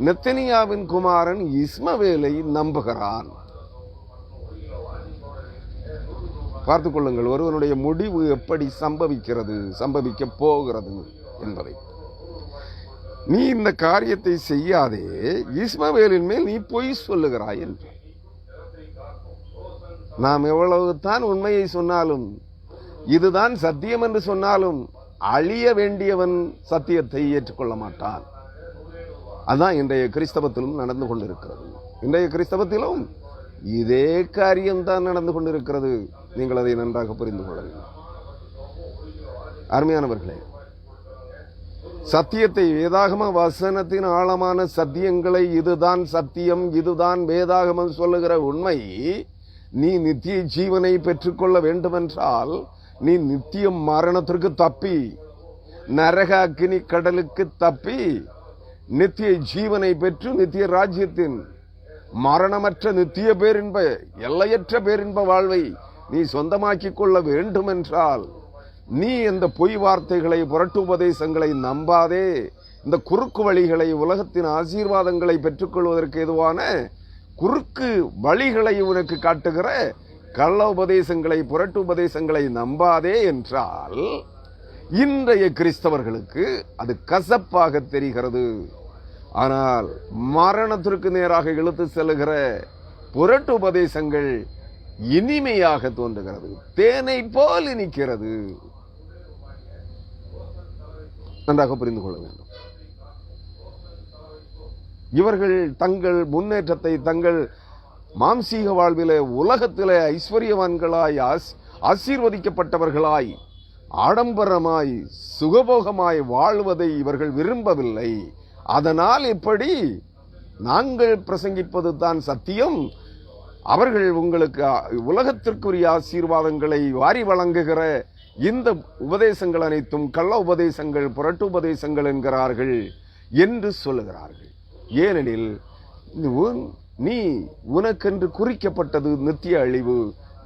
நெத்தனியாவின் குமாரன் இஸ்மவேலை நம்புகிறான். பார்த்துக் கொள்ளுங்கள், ஒருவனுடைய முடிவு எப்படி சம்பவிக்க போகிறது என்பதை. நீ இந்த காரியத்தை செய்யாதே, இஸ்மவேலின் மேல் நீ பொய் சொல்லுகிறாய் என்று. நாம் எவ்வளவு தான் உண்மையை சொன்னாலும், இதுதான் சத்தியம் என்று சொன்னாலும், அழிய வேண்டியவன் சத்தியத்தை ஏற்றுக்கொள்ள மாட்டான். அதுதான் இன்றைய கிறிஸ்தவத்திலும் நடந்து கொண்டிருக்கிறது. இன்றைய கிறிஸ்தவத்திலும் இதே காரியம்தான் நடந்து கொண்டிருக்கிறது. நீங்கள் அதை நன்றாக புரிந்து கொள்ளுங்கள் அருமையானவர்களே. சத்தியத்தை, வேதாகம வசனத்தின் ஆழமான சத்தியங்களை, இதுதான் சத்தியம், இதுதான் வேதாகமம் சொல்லுகிற உண்மை, நீ நித்திய ஜீவனை பெற்றுக்கொள்ள வேண்டுமென்றால் நீ நித்திய மரணத்திற்கு தப்பி நரக அக்கினி கடலுக்கு தப்பி நித்திய ஜீவனை பெற்று நித்திய ராஜ்யத்தின் மரணமற்ற நித்திய பேரின்ப எல்லையற்ற பேரின்ப வாழ்வை நீ சொந்தமாக்கிக் கொள்ள வேண்டும் என்றால் நீ இந்த பொய் வார்த்தைகளை புரட்டு உபதேசங்களை நம்பாதே. இந்த குறுக்கு வழிகளை, உலகத்தின் ஆசீர்வாதங்களை பெற்றுக்கொள்வதற்கு எதுவான குறுக்கு வழிகளை உனக்கு காட்டுகிற கள்ள உபதேசங்களை, புரட்டு உபதேசங்களை நம்பாதே என்றால் இன்றைய கிறிஸ்தவர்களுக்கு அது கசப்பாக தெரிகிறது. ஆனால் மரணத்திற்கு நேராக இழுத்து செல்லுகிற புரட்டு உபதேசங்கள் இனிமையாக தோன்றுகிறது, தேனை போல் இனிக்கிறது. நன்றாக புரிந்து கொள்ள வேண்டும். இவர்கள் தங்கள் முன்னேற்றத்தை தங்கள் மாம்சீக வாழ்விலே, உலகத்திலே ஐஸ்வர்யவான்களாய், ஆசீர்வதிக்கப்பட்டவர்களாய், ஆடம்பரமாய், சுகபோகமாய் வாழ்வதை இவர்கள் விரும்பவில்லை. அதனால் இப்படி நாங்கள் பிரசங்கிப்பது தான் சத்தியம், அவர்கள் உங்களுக்கு உலகத்திற்குரிய ஆசீர்வாதங்களை வாரி வழங்குகிற இந்த உபதேசங்கள் அனைத்தும் கள்ள உபதேசங்கள், புரட்டு உபதேசங்கள் என்கிறார்கள் என்று சொல்லுகிறார்கள். ஏனெனில் நீ உனக்கென்று குறிக்கப்பட்டது நித்திய அழிவு,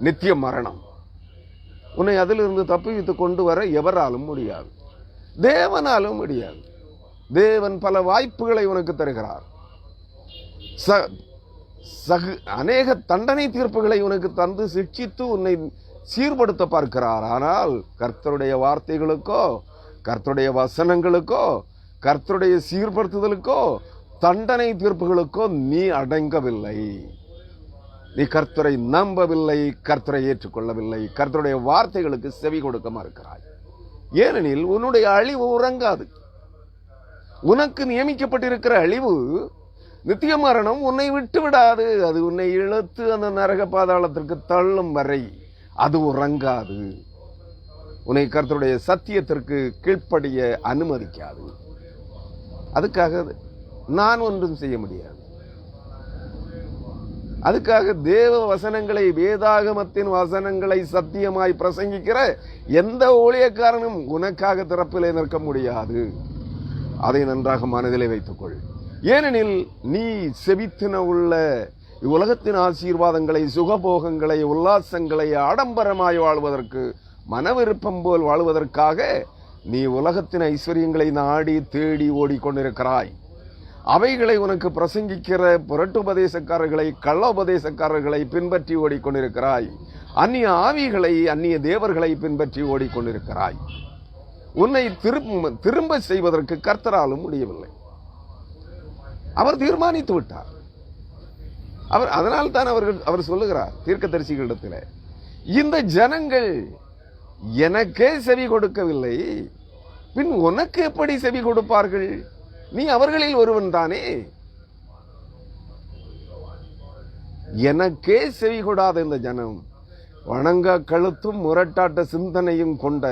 நித்திய மரணம். உன்னை அதிலிருந்து தப்பிவித்துக் கொண்டு வர எவராலும் முடியாது, தேவனாலும் முடியாது. தேவன் பல வாய்ப்புகளை உனக்கு தருகிறார், அநேக தண்டனை தீர்ப்புகளை உனக்கு தந்து சிக்ஷித்து உன்னை சீர்படுத்த பார்க்கிறார். ஆனால் கர்த்தருடைய வார்த்தைகளுக்கோ, கர்த்தருடைய வசனங்களுக்கோ, கர்த்தருடைய சீர்படுத்துதலுக்கோ, தண்டனை தீர்ப்புகளுக்கோ நீ அடங்கவில்லை. நீ கர்த்தரை நம்பவில்லை, கர்த்தரை ஏற்றுக்கொள்ளவில்லை, கர்த்தருடைய வார்த்தைகளுக்கு செவி கொடுக்க மறுக்கிறாய். ஏனெனில் உன்னுடைய அழிவு உறங்காது. உனக்கு நியமிக்கப்பட்டிருக்கிற அழிவு, நித்திய மரணம் உன்னை விட்டு விடாது. அது உன்னை இழுத்து அந்த நரக பாதாளத்திற்கு தள்ளும் வரை அது உறங்காது. உன்னை கர்த்தருடைய சத்தியத்திற்கு கீழ்ப்படிய அனுமதிக்காது. அதுக்காக நான் ஒன்றும் செய்ய முடியாது. அதுக்காக தேவ வசனங்களை, வேதாகமத்தின் வசனங்களை சத்தியமாய் பிரசங்கிக்கிற எந்த ஊழியக்காரனும் உனக்காக திறப்பிலே நிற்க முடியாது. அதை நன்றாக மனதிலே வைத்துக்கொள். ஏனெனில் நீ செவித்தின உள்ள உலகத்தின் ஆசீர்வாதங்களை, சுகபோகங்களை, உல்லாசங்களை, ஆடம்பரமாய் வாழ்வதற்கு, மனவிருப்பம் போல் வாழ்வதற்காக நீ உலகத்தின் ஐஸ்வர்யங்களை நாடி தேடி ஓடிக்கொண்டிருக்கிறாய். அவைகளை உனக்கு பிரசங்கிக்கிற புரட்டு உபதேசக்காரர்களை, கள்ள உபதேசக்காரர்களை பின்பற்றி ஓடிக்கொண்டிருக்கிறாய். அந்நிய ஆவிகளை, அந்நிய தேவர்களை பின்பற்றி ஓடிக்கொண்டிருக்கிறாய். உன்னை திரும்ப செய்வதற்கு கர்த்தராலும் முடியவில்லை. அவர் தீர்மானித்து விட்டார். அதனால் தான் அவர் சொல்லுகிறார் தீர்க்கதரிசிகளிடத்தில், இந்த ஜனங்கள் எனக்கே செவி கொடுக்கவில்லை, பின் உனக்கு எப்படி செவி கொடுப்பார்கள்? நீ அவர்களில் ஒருவன் தானே. எனக்கே செவி கொடாத இந்த ஜனம், வணங்க கழுத்தும் முரட்டாட்ட சிந்தனையும் கொண்ட,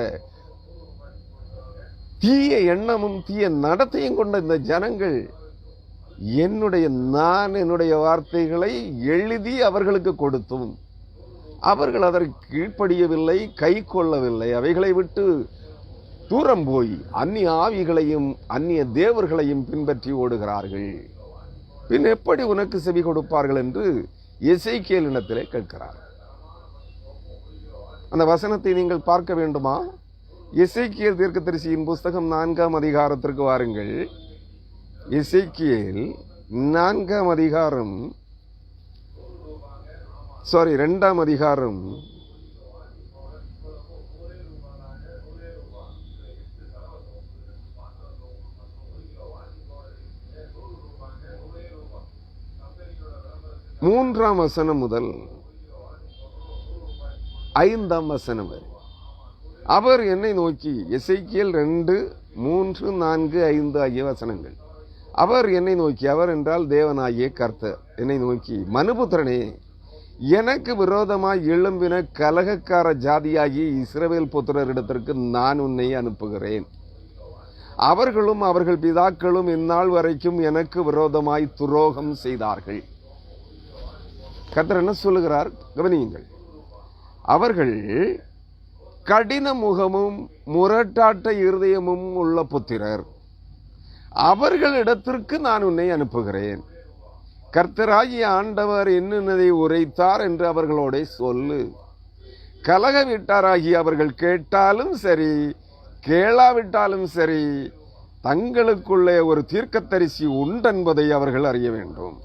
தீய எண்ணமும் தீய நடத்தையும் கொண்ட இந்த ஜனங்கள் என்னுடைய வார்த்தைகளை எழுதி அவர்களுக்கு கொடுத்தும் அவர்கள் அதற்கு கீழ்ப்படியவில்லை, கை கொள்ளவில்லை. அவைகளை விட்டு தூரம் போய் அந்நிய ஆவிகளையும் அந்நிய தேவர்களையும் பின்பற்றி ஓடுகிறார்கள். பின் எப்படி உனக்கு செவி கொடுப்பார்கள் என்று எசேக்கியேலிடத்திலே கேட்கிறார். அந்த வசனத்தை நீங்கள் பார்க்க வேண்டுமா? எசேக்கியேல் தீர்க்கதரிசியின் புஸ்தகம் 4ஆம் அதிகாரத்திற்கு வாருங்கள். எசேக்கியேல் 4ஆம் அதிகாரம், 2ஆம் அதிகாரம் 3ஆம் வசனம் முதல் 5ஆம் வசனம் வரை அவர் என்னை நோக்கி, எசேக்கியேல் 2, 3, 4, 5 ஆகிய வசனங்கள். அவர் என்னை நோக்கி, அவர் என்றால் தேவனாகிய கர்த்தர் என்னை நோக்கி, மனுபுத்திரனே, எனக்கு விரோதமாய் எழும்பின கலகக்கார ஜாதியாகி இஸ்ரவேல் புத்திரரிடத்திற்கு நான் உன்னை அனுப்புகிறேன். அவர்களும் அவர்கள் பிதாக்களும் இந்நாள் வரைக்கும் எனக்கு விரோதமாய் துரோகம் செய்தார்கள். கர்த்தர் என்ன சொல்லுகிறார்? கவனியுங்கள். அவர்கள் கடின முகமும் முரட்டாட்ட இருதயமும் உள்ள புத்திரர், அவர்களிடத்திற்கு நான் உன்னை அனுப்புகிறேன். கர்த்தராகிய ஆண்டவர் என்னதை உரைத்தார் என்று அவர்களோட சொல்லு. கலக வீட்டாராகிய அவர்கள் கேட்டாலும் சரி கேளாவிட்டாலும் சரி, தங்களுக்குள்ளே ஒரு தீர்க்கதரிசி உண்டென்பதை அவர்கள் அறிய வேண்டும்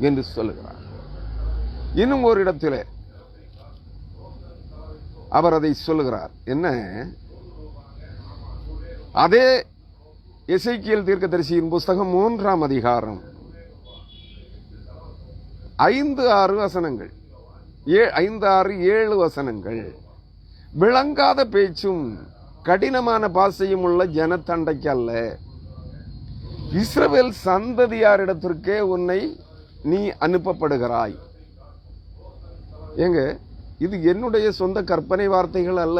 என்று சொல்லுகிறார். இன்னும் ஒரு இடத்திலே அவர் அதை சொல்லுகிறார். என்ன? அதே எசேக்கியேல் தீர்க்கதரிசியின் புஸ்தகம் 3ஆம் அதிகாரம் 5-6 வசனங்கள், 5-6-7 வசனங்கள். விளங்காத பேச்சும் கடினமான பாசையும் உள்ள ஜனத்தண்டைக்கு அல்ல, இஸ்ரவேல் சந்ததியாரிடத்திற்கே உன்னை நீ அனுப்பப்படுகிறாய். ஏங்க, இது என்னுடைய சொந்த கற்பனை வார்த்தைகள் அல்ல.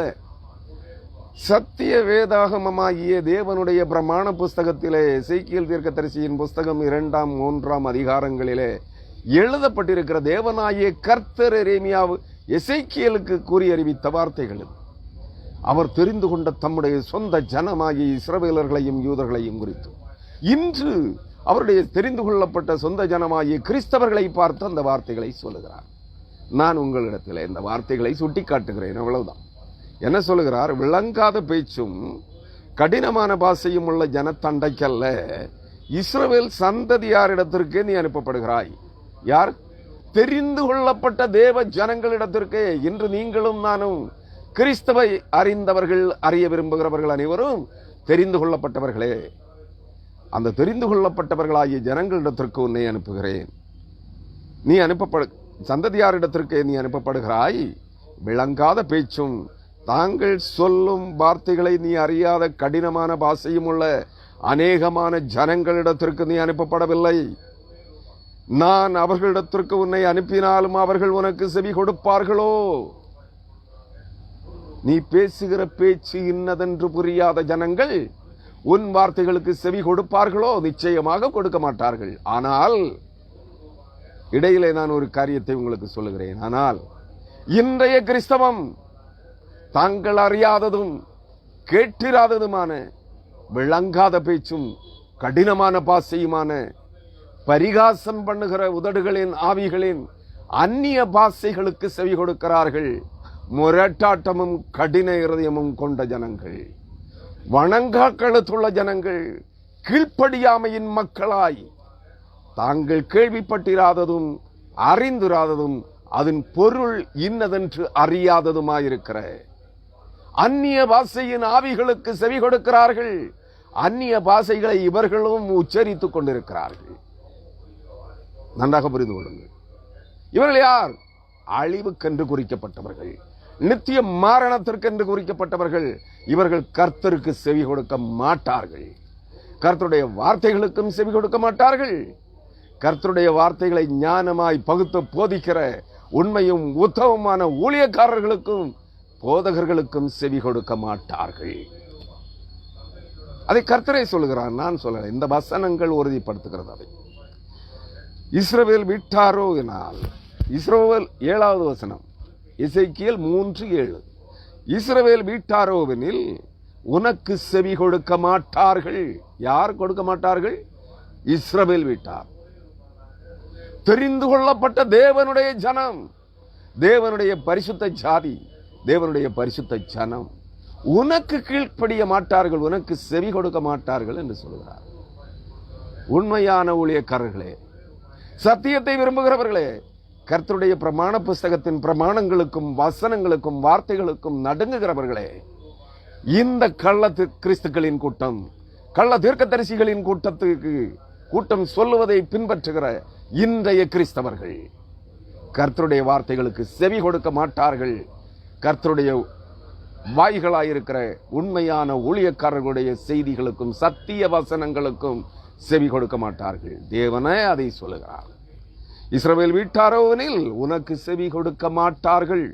சத்திய வேதாகமமாகிய தேவனுடைய பிரமாண புஸ்தகத்திலே எசேக்கியேல் தீர்க்கதரிசியின் புஸ்தகம் 2ஆம் 3ஆம் அதிகாரங்களிலே எழுதப்பட்டிருக்கிற தேவனாகிய கர்த்தர் எரேமியாவு எசேக்கியேலுக்கு கூறி அறிவித்த வார்த்தைகள். அவர் தெரிந்து கொண்ட தம்முடைய சொந்த ஜனமாகிய இஸ்ரவேலர்களையும் யூதர்களையும் குறித்து இன்று அவருடைய தெரிந்து கொள்ளப்பட்ட சொந்த ஜனமாகிய கிறிஸ்தவர்களை பார்த்து அந்த வார்த்தைகளை சொல்லுகிறார். நான் உங்களிடத்தில் இந்த வார்த்தைகளை சுட்டி காட்டுகிறேன், அவ்வளவுதான். என்ன சொல்லுகிறார்? விளங்காத பேச்சும் கடினமான பாசையும் உள்ள ஜனத்தண்டைக்கல்ல, இஸ்ரவேல் சந்ததியாரிடத்திற்கே நீ அனுப்பப்படுகிறாய். யார்? தெரிந்து கொள்ளப்பட்ட தேவ ஜனங்களிடத்திற்கு. இன்று நீங்களும் நானும் கிறிஸ்தவை அறிந்தவர்கள், அறிய விரும்புகிறவர்கள் அனைவரும் தெரிந்து கொள்ளப்பட்டவர்களே. அந்த தெரிந்து கொள்ளப்பட்டவர்களாகிய ஜனங்களிடத்திற்கு உன்னை அனுப்புகிறேன். நீ சந்ததியாரிடத்திற்கு நீ அனுப்பப்படுகிறாய். விளங்காத பேச்சும் தாங்கள் சொல்லும் வார்த்தைகளை நீ அறியாத கடினமான பாசையும் உள்ள அநேகமான ஜனங்களிடத்திற்கு நீ அனுப்பப்படவில்லை. நான் அவர்களிடத்திற்கு உன்னை அனுப்பினாலும் அவர்கள் உனக்கு செவி கொடுப்பார்களோ? நீ பேசுகிற பேச்சு இன்னதென்று புரியாத ஜனங்கள் உன் வார்த்தைகளுக்கு செவி கொடுப்பார்களோ? நிச்சயமாக கொடுக்க மாட்டார்கள். ஆனால் இடையிலே நான் ஒரு காரியத்தை உங்களுக்கு சொல்லுகிறேன். ஆனால் இன்றைய கிறிஸ்தவம் தாங்கள் அறியாததும் கேட்டிராததுமான விளங்காத பேச்சும் கடினமான பாசையுமான பரிகாசம் பண்ணுகிற உதடுகளின் ஆவிகளின் அந்நிய பாசைகளுக்கு செவி கொடுக்கிறார்கள். முரட்டாட்டமும் கடின இருதயமும் கொண்ட ஜனங்கள், வணங்கா கழுத்துள்ள ஜனங்கள், கீழ்ப்படியாமையின் மக்களாய் தாங்கள் கேள்விப்பட்டிராததும் அறிந்திராததும் அதன் பொருள் இன்னதென்று அறியாததுமாயிருக்கிற அந்நிய பாஷையின் ஆவிகளுக்கு செவி கொடுக்கிறார்கள். அந்நிய பாஷைகளை இவர்களும் உச்சரித்துக் கொண்டிருக்கிறார்கள். நன்றாக புரிந்து கொள்ளுங்கள். இவர்கள் யார்? அழிவுக்கென்று குறிக்கப்பட்டவர்கள், நித்திய மாரணத்திற்கென்று குறிக்கப்பட்டவர்கள். இவர்கள் கர்த்தருக்கு செவி கொடுக்க மாட்டார்கள். கர்த்தருடைய வார்த்தைகளுக்கும் செவி கொடுக்க மாட்டார்கள். கர்த்தருடைய வார்த்தைகளை ஞானமாய் பகுத்து போதிக்கிற உண்மையும் உத்தமமான ஊழியக்காரர்களுக்கும் போதகர்களுக்கும் செவி கொடுக்க மாட்டார்கள். அதை கர்த்தரே சொல்லுகிறார், நான் சொல்லல. இந்த வசனங்கள் உறுதிப்படுத்துகிறது. அதை இஸ்ரவேல் விட்டாரோ எனால், இஸ்ரவேல் 7வது வசனம், எசேக்கியேல் 3:7. இஸ்ரவேல் வீட்டாரோவெனில் உனக்கு செவி கொடுக்க மாட்டார்கள். யார் கொடுக்க மாட்டார்கள்? இஸ்ரவேல் வீட்டார், தெரிந்து கொள்ளப்பட்ட தேவனுடைய ஜனம், தேவனுடைய பரிசுத்த ஜாதி, தேவனுடைய பரிசுத்த ஜனம் உனக்கு கீழ்ப்படிய மாட்டார்கள், உனக்கு செவி கொடுக்க மாட்டார்கள் என்று சொல்கிறார். உண்மையான ஊழியக்காரர்களே, சத்தியத்தை விரும்புகிறவர்களே, கர்த்தருடைய பிரமாண புஸ்தகத்தின் பிரமாணங்களுக்கும் வசனங்களுக்கும் வார்த்தைகளுக்கும் நடுங்குகிறவர்களே, இந்த கள்ள கிறிஸ்துக்களின் கூட்டம், கள்ள தீர்க்கதரிசிகளின் கூட்டம் சொல்லுவதை பின்பற்றுகிற இன்றைய கிறிஸ்தவர்கள் கர்த்தருடைய வார்த்தைகளுக்கு செவி கொடுக்க மாட்டார்கள். கர்த்தருடைய வாய்களாயிருக்கிற உண்மையான ஊழியக்காரர்களுடைய செய்திகளுக்கும் சத்திய வசனங்களுக்கும் செவி கொடுக்க மாட்டார்கள். தேவனே அதை சொல்லுகிறார். இஸ்ரவேல் வீட்டாரோவெனில் உனக்கு செவி கொடுக்க மாட்டார்கள்,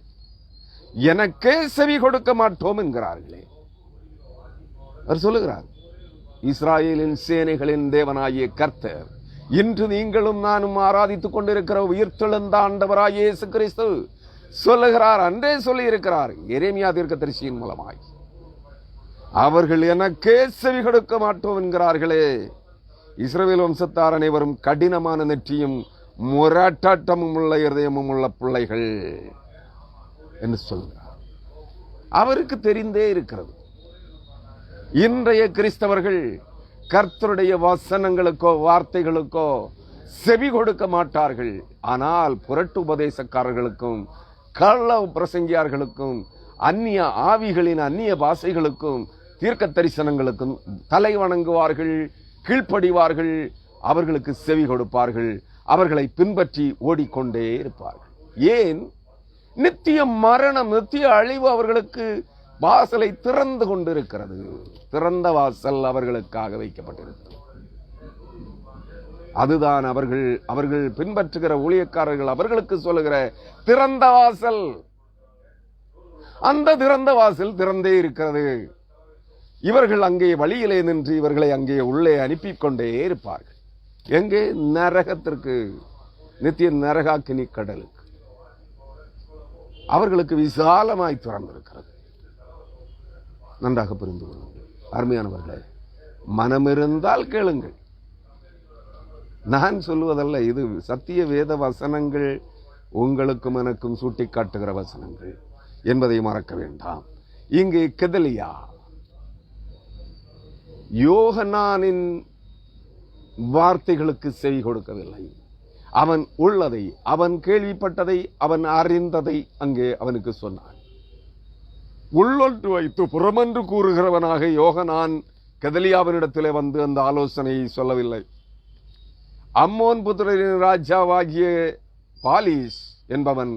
எனக்கே செவி கொடுக்க மாட்டோம் என்கிறார்களே. அவர் சொல்லுகிறார், இஸ்ராயேலின் சேனைகளின் தேவனாகிய கர்த்தர், இன்று நீங்களும் நானும் ஆராதித்துக் கொண்டிருக்கிற உயிர்த்தெழுந்த ஆண்டவராகிய இயேசு கிறிஸ்து சொல்லுகிறார், அன்றே சொல்லி இருக்கிறார் எரேமியா தீர்க்கதரிசியின் மூலமாய். அவர்கள் எனக்கே செவி கொடுக்க மாட்டோம் என்கிறார்களே. இஸ்ரவேல் வம்சத்தார் அனைவரும் கடினமான நெற்றியும் முரட்டாட்டமும் உள்ள இருதயமும் உள்ள பிள்ளைகள் என்று சொல்கிறார். அவருக்கு தெரிந்தே இருக்கிறது. இன்றைய கிறிஸ்தவர்கள் கர்த்தருடைய வசனங்களுக்கோ வார்த்தைகளுக்கோ செவி கொடுக்க மாட்டார்கள். ஆனால் புரட்டு உபதேசக்காரர்களுக்கும் கள்ள பிரசங்கியார்களுக்கும் அந்நிய ஆவிகளின் அந்நிய பாஷைகளுக்கும் தீர்க்க தரிசனங்களுக்கும் தலை வணங்குவார்கள், கீழ்ப்படிவார்கள், அவர்களுக்கு செவி கொடுப்பார்கள், அவர்களை பின்பற்றி ஓடிக்கொண்டே இருப்பார்கள். ஏன்? நித்திய மரணம், நித்திய அழிவு அவர்களுக்கு வாசலை திறந்து கொண்டிருக்கிறது. திறந்த வாசல் அவர்களுக்காக வைக்கப்பட்டிருக்கிறது. அதுதான் அவர்கள் பின்பற்றுகிற ஊழியக்காரர்கள் அவர்களுக்கு சொல்லுகிற திறந்த வாசல். அந்த திறந்த வாசல் திறந்தே இருக்கிறது. இவர்கள் அங்கே வழியிலே நின்று இவர்களை அங்கே உள்ளே அனுப்பி கொண்டே இருப்பார்கள். எங்கே? நரகத்திற்கு, நித்திய நரகாக்கினி கடலுக்கு. அவர்களுக்கு விசாலமாய் திறந்திருக்கிறது. நன்றாக புரிந்து கொள்ளுங்கள் அருமையானவர்களே. மனமிருந்தால் கேளுங்கள். நான் சொல்லுவதல்ல, இது சத்திய வேத வசனங்கள், உங்களுக்கும் எனக்கும் சூட்டி காட்டுகிற வசனங்கள் என்பதை மறக்க வேண்டாம். இங்கே கெதலியா யோகனானின் வார்த்தைகளுக்கு செவி கொடுக்கவில்லை. அவன் உள்ளதை, அவன் கேள்விப்பட்டதை, அவன் அறிந்ததை அங்கே அவனுக்கு சொன்னான். உள்ளொன்று வைத்து புறமன்று கூறுகிறவனாக யோகனான் கெதலியாவினிடத்திலே வந்து அந்த ஆலோசனையை சொல்லவில்லை. அம்மோன் புத்திரரின் ராஜாவாகிய பாலிஸ் என்பவன்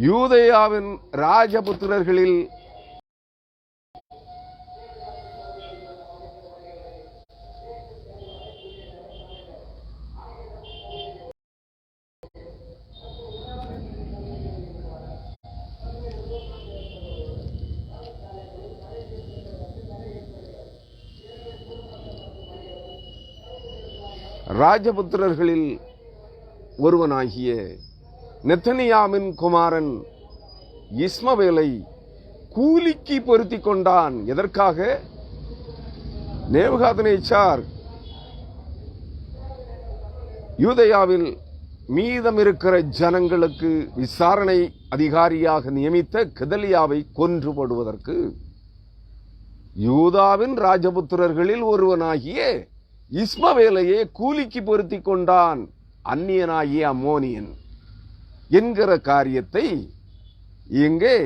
யூதேயாவின் ராஜபுத்திரர்களில் ராஜபுத்திரர்களில் ஒருவனாகிய நெத்தனியாவின் குமாரன் இஸ்மவேலை கூலிக்கு பொருத்தி கொண்டான். எதற்காக? நேபுகாத்நேச்சார் யூதேயாவில் மீதம் இருக்கிற ஜனங்களுக்கு விசாரணை அதிகாரியாக நியமித்த கெதலியாவை கொன்று போடுவதற்கு யூதாவின் ராஜபுத்திரர்களில் ஒருவனாகிய இஸ்மவேலையே கூலிக்கு பொருத்தி கொண்டான். அந்நியனாகிய அம்மோனியன் என்கிற காரியத்தை இங்கே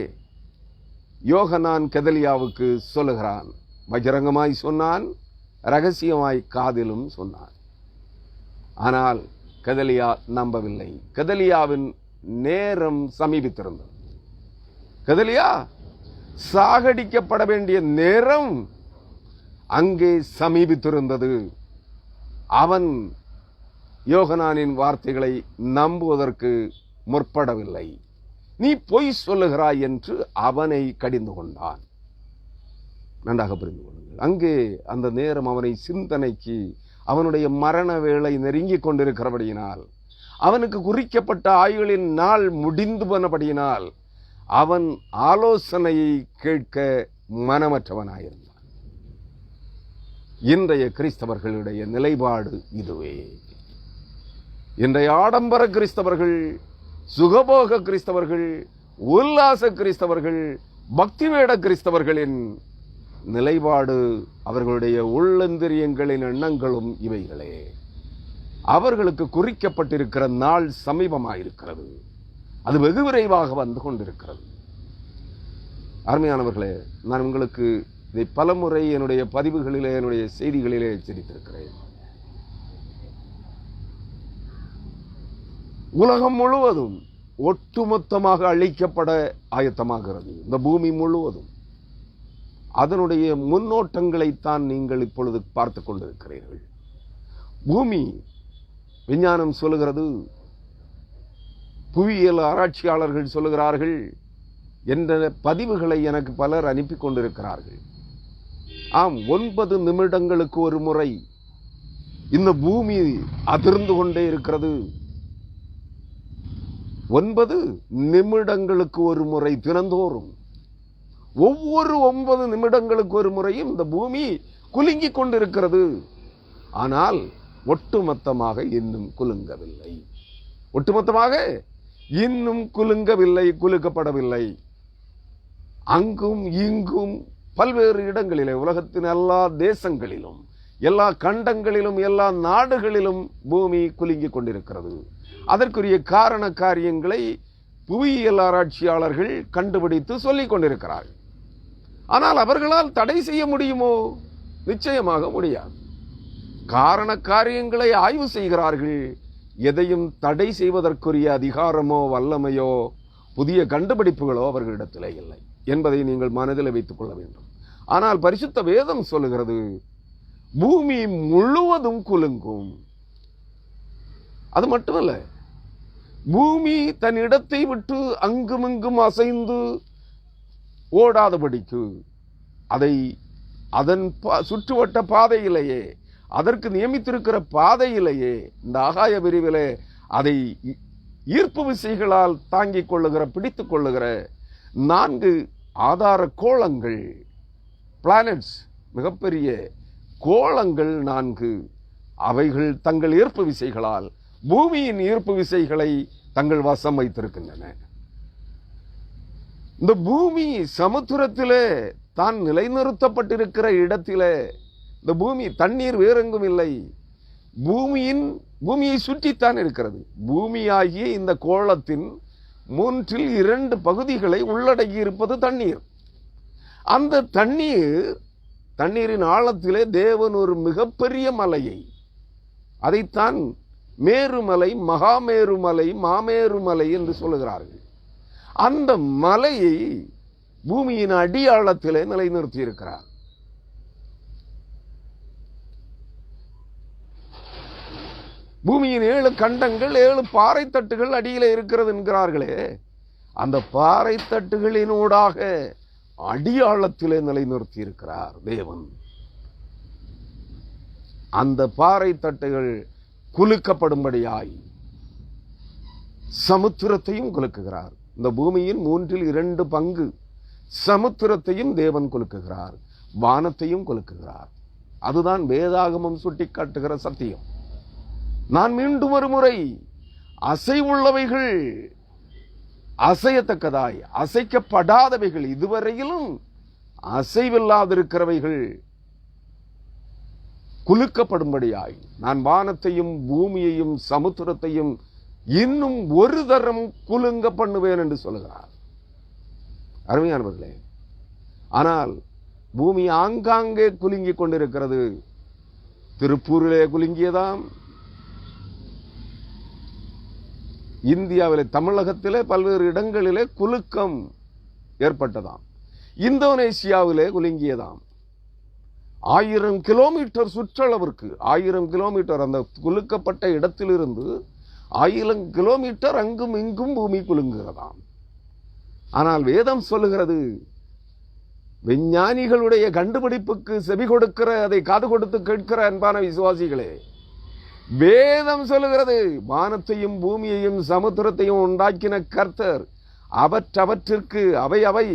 யோகனான் கெதலியாவுக்கு சொல்லுகிறான். பகிரங்கமாய் சொன்னான், ரகசியமாய் காதிலும் சொன்னான். ஆனால் கெதலியா நம்பவில்லை. கெதலியாவின் நேரம் சமீபித்திருந்தது. கெதலியா சாகடிக்கப்பட வேண்டிய நேரம் அங்கே சமீபித்திருந்தது. அவன் யோகனானின் வார்த்தைகளை நம்புவதற்கு முற்படவில்லை. நீ பொய் சொல்லுகிறாய் என்று அவனை கடிந்து கொண்டான். நன்றாக புரிந்து கொள்ளுங்கள். அங்கே அந்த நேரம் அவனை சிந்தனைக்கு, அவனுடைய மரண வேளை நெருங்கிக் கொண்டிருக்கிறபடியினால், அவனுக்கு குறிக்கப்பட்ட ஆயுளின் நாள் முடிந்து போனபடியினால் அவன் ஆலோசனையை கேட்க மனமற்றவனாயிருந்தான். இன்றைய கிறிஸ்தவர்களுடைய நிலைப்பாடு இதுவே. இன்றைய ஆடம்பர கிறிஸ்தவர்கள், சுகபோக கிறிஸ்தவர்கள், உல்லாச கிறிஸ்தவர்கள், பக்தி வேட கிறிஸ்தவர்களின் நிலைப்பாடு, அவர்களுடைய உள்ளந்திரியங்களின் எண்ணங்களும் இவைகளே. அவர்களுக்கு குறிக்கப்பட்டிருக்கிற நாள் சமீபமாயிருக்கிறது. அது வெகு விரைவாக வந்து கொண்டிருக்கிறது. அருமையானவர்களே, நான் உங்களுக்கு இதை பலமுறை என்னுடைய பதிவுகளிலே, என்னுடைய செய்திகளிலே எச்சரித்திருக்கிறேன். உலகம் முழுவதும் ஒட்டுமொத்தமாக அழிக்கப்பட ஆயத்தமாகிறது. இந்த பூமி முழுவதும் அதனுடைய முன்னோட்டங்களைத்தான் நீங்கள் இப்பொழுது பார்த்து கொண்டிருக்கிறீர்கள். பூமி, விஞ்ஞானம் சொல்லுகிறது, புவியியல் ஆராய்ச்சியாளர்கள் சொல்லுகிறார்கள் என்ற பதிவுகளை எனக்கு பலர் அனுப்பி கொண்டிருக்கிறார்கள். ஆம், 9 நிமிடங்களுக்கு ஒரு முறை இந்த பூமி அதிர்ந்து கொண்டே இருக்கிறது. 9 நிமிடங்களுக்கு ஒரு முறை தினந்தோறும், ஒவ்வொரு 9 நிமிடங்களுக்கு ஒரு முறையும் இந்த பூமி குலுங்கிக் கொண்டிருக்கிறது. ஆனால் ஒட்டுமொத்தமாக இன்னும் குலுங்கவில்லை. ஒட்டுமொத்தமாக இன்னும் குலுங்கவில்லை, குலுக்கப்படவில்லை. அங்கும் இங்கும் பல்வேறு இடங்களிலே, உலகத்தின் எல்லா தேசங்களிலும், எல்லா கண்டங்களிலும், எல்லா நாடுகளிலும் பூமி குலுங்கிக் கொண்டிருக்கிறது. அதற்குரிய காரண காரியங்களை புவியியல் ஆராய்ச்சியாளர்கள் கண்டுபிடித்து சொல்லிக் கொண்டிருக்கிறார்கள். ஆனால் அவர்களால் தடை செய்ய முடியுமோ? நிச்சயமாக முடியாது. காரண காரியங்களை ஆய்வு செய்கிறார்கள். எதையும் தடை செய்வதற்குரிய அதிகாரமோ வல்லமையோ புதிய கண்டுபிடிப்புகளோ அவர்களிடத்திலே இல்லை என்பதை நீங்கள் மனதில் வைத்துக் கொள்ள வேண்டும். ஆனால் பரிசுத்த வேதம் சொல்லுகிறது, பூமி முழுவதும் குலுங்கும். அது மட்டுமல்ல, பூமி தன் இடத்தை விட்டு அங்குமிங்கும் அசைந்து ஓடாதபடிக்கு அதை அதன் சுற்றுவட்ட பாதையிலேயே, அதற்கு நியமித்திருக்கிற பாதையிலேயே, இந்த ஆகாய விரிவிலே அதை ஈர்ப்பு விசைகளால் தாங்கிக் கொள்ளுகிற, பிடித்துக் கொள்ளுகிற 4 ஆதார கோளங்கள், பிளானட்ஸ், மிகப்பெரிய கோளங்கள் 4, அவைகள் தங்கள் ஈர்ப்பு விசைகளால் பூமியின் ஈர்ப்பு விசைகளை தங்கள் வசம் வைத்திருக்கின்றன. இந்த பூமி சமுத்திரத்திலே தான் நிலைநிறுத்தப்பட்டிருக்கிற இடத்திலே, இந்த பூமி தண்ணீர் வேறெங்கும் இல்லை, பூமியை சுற்றித்தான் இருக்கிறது. பூமியாகிய இந்த கோளத்தின் 3/2 பகுதிகளை உள்ளடக்கி இருப்பது தண்ணீர். அந்த தண்ணீரின் ஆழத்திலே தேவன் ஒரு மிகப்பெரிய மலையை, அதைத்தான் மேருமலை, மகாமேருமலை, மாமேருமலை என்று சொல்லுகிறார்கள். அந்த மலையை பூமியின் அடியாழத்திலே நிலைநிறுத்தி இருக்கிறார். பூமியின் 7 கண்டங்கள், 7 பாறை தட்டுகள் அடியிலே இருக்கிறது என்கிறார்களே, அந்த பாறை தட்டுகளினூடாக அடியாழத்திலே நிலைநிறுத்தி இருக்கிறார் தேவன். அந்த பாறை தட்டுகள் குலுக்கப்படும்படியாய் சமுத்திரத்தையும் குலுக்குகிறார். இந்த பூமியின் 3/2 பங்கு சமுத்திரத்தையும் தேவன் குலுக்குகிறார், வானத்தையும் குலுக்குகிறார். அதுதான் வேதாகமம் சுட்டிக்காட்டுகிற சத்தியம். நான் மீண்டும் ஒரு முறை, அசைவுள்ளவைகள் அசையத்தக்கதாய், அசைக்கப்படாதவைகள், இதுவரையிலும் அசைவில்லாதிருக்கிறவைகள் குலுக்கப்படும்படியாய் நான் வானத்தையும் பூமியையும் சமுத்திரத்தையும் இன்னும் ஒரு தரம் குலுங்க பண்ணுவேன் என்று சொல்லுகிறார். அருமையானவர்களே, ஆனால் பூமி ஆங்காங்கே குலுங்கிக் கொண்டிருக்கிறது. திருப்பூரிலே குலுங்கியதாம், இந்தியாவிலே, தமிழகத்திலே பல்வேறு இடங்களிலே குலுக்கம் ஏற்பட்டதாம். இந்தோனேசியாவிலே குலுங்கியதாம். 1000 கிலோமீட்டர் சுற்றளவிற்கு, 1000 கிலோமீட்டர் அந்த குலுக்கப்பட்ட இடத்திலிருந்து 1000 கிலோமீட்டர் அங்கும் இங்கும் பூமி குலுங்குகிறதாம். ஆனால் வேதம் சொல்லுகிறது, விஞ்ஞானிகளுடைய கண்டுபிடிப்புக்கு செவி கொடுக்கிற, அதை காது கொடுத்து கேட்கிற அன்பான விசுவாசிகளே, வேதம் சொல்லுகிறது, வானத்தையும் பூமியையும் சமுத்திரத்தையும் உண்டாக்கின கர்த்தர் அவற்றிற்கு அவை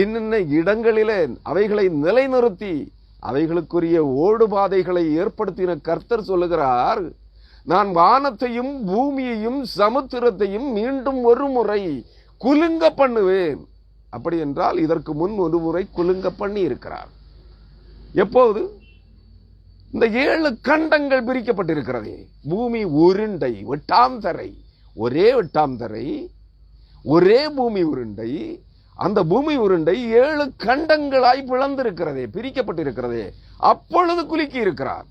இன்ன இடங்களிலே அவைகளை நிலைநிறுத்தி அவைகளுக்குரிய ஓடுபாதைகளை ஏற்படுத்தின கர்த்தர் சொல்லுகிறார், நான் வானத்தையும் பூமியையும் சமுத்திரத்தையும் மீண்டும் ஒரு முறை குலுங்க பண்ணுவேன். அப்படி என்றால் இதற்கு முன் ஒரு முறை குலுங்க பண்ணி இருக்கிறார். எப்போது? இந்த 7 கண்டங்கள் பிரிக்கப்பட்டிருக்கிறதே, பூமி உருண்டை, வெட்டாந்தரை, ஒரே வெட்டாந்தரை, ஒரே பூமி உருண்டை. அந்த பூமி உருண்டை 7 கண்டங்களாய் பிளந்திருக்கிறதே, பிரிக்கப்பட்டிருக்கிறதே, அப்பொழுது குலுக்கி இருக்கிறார்.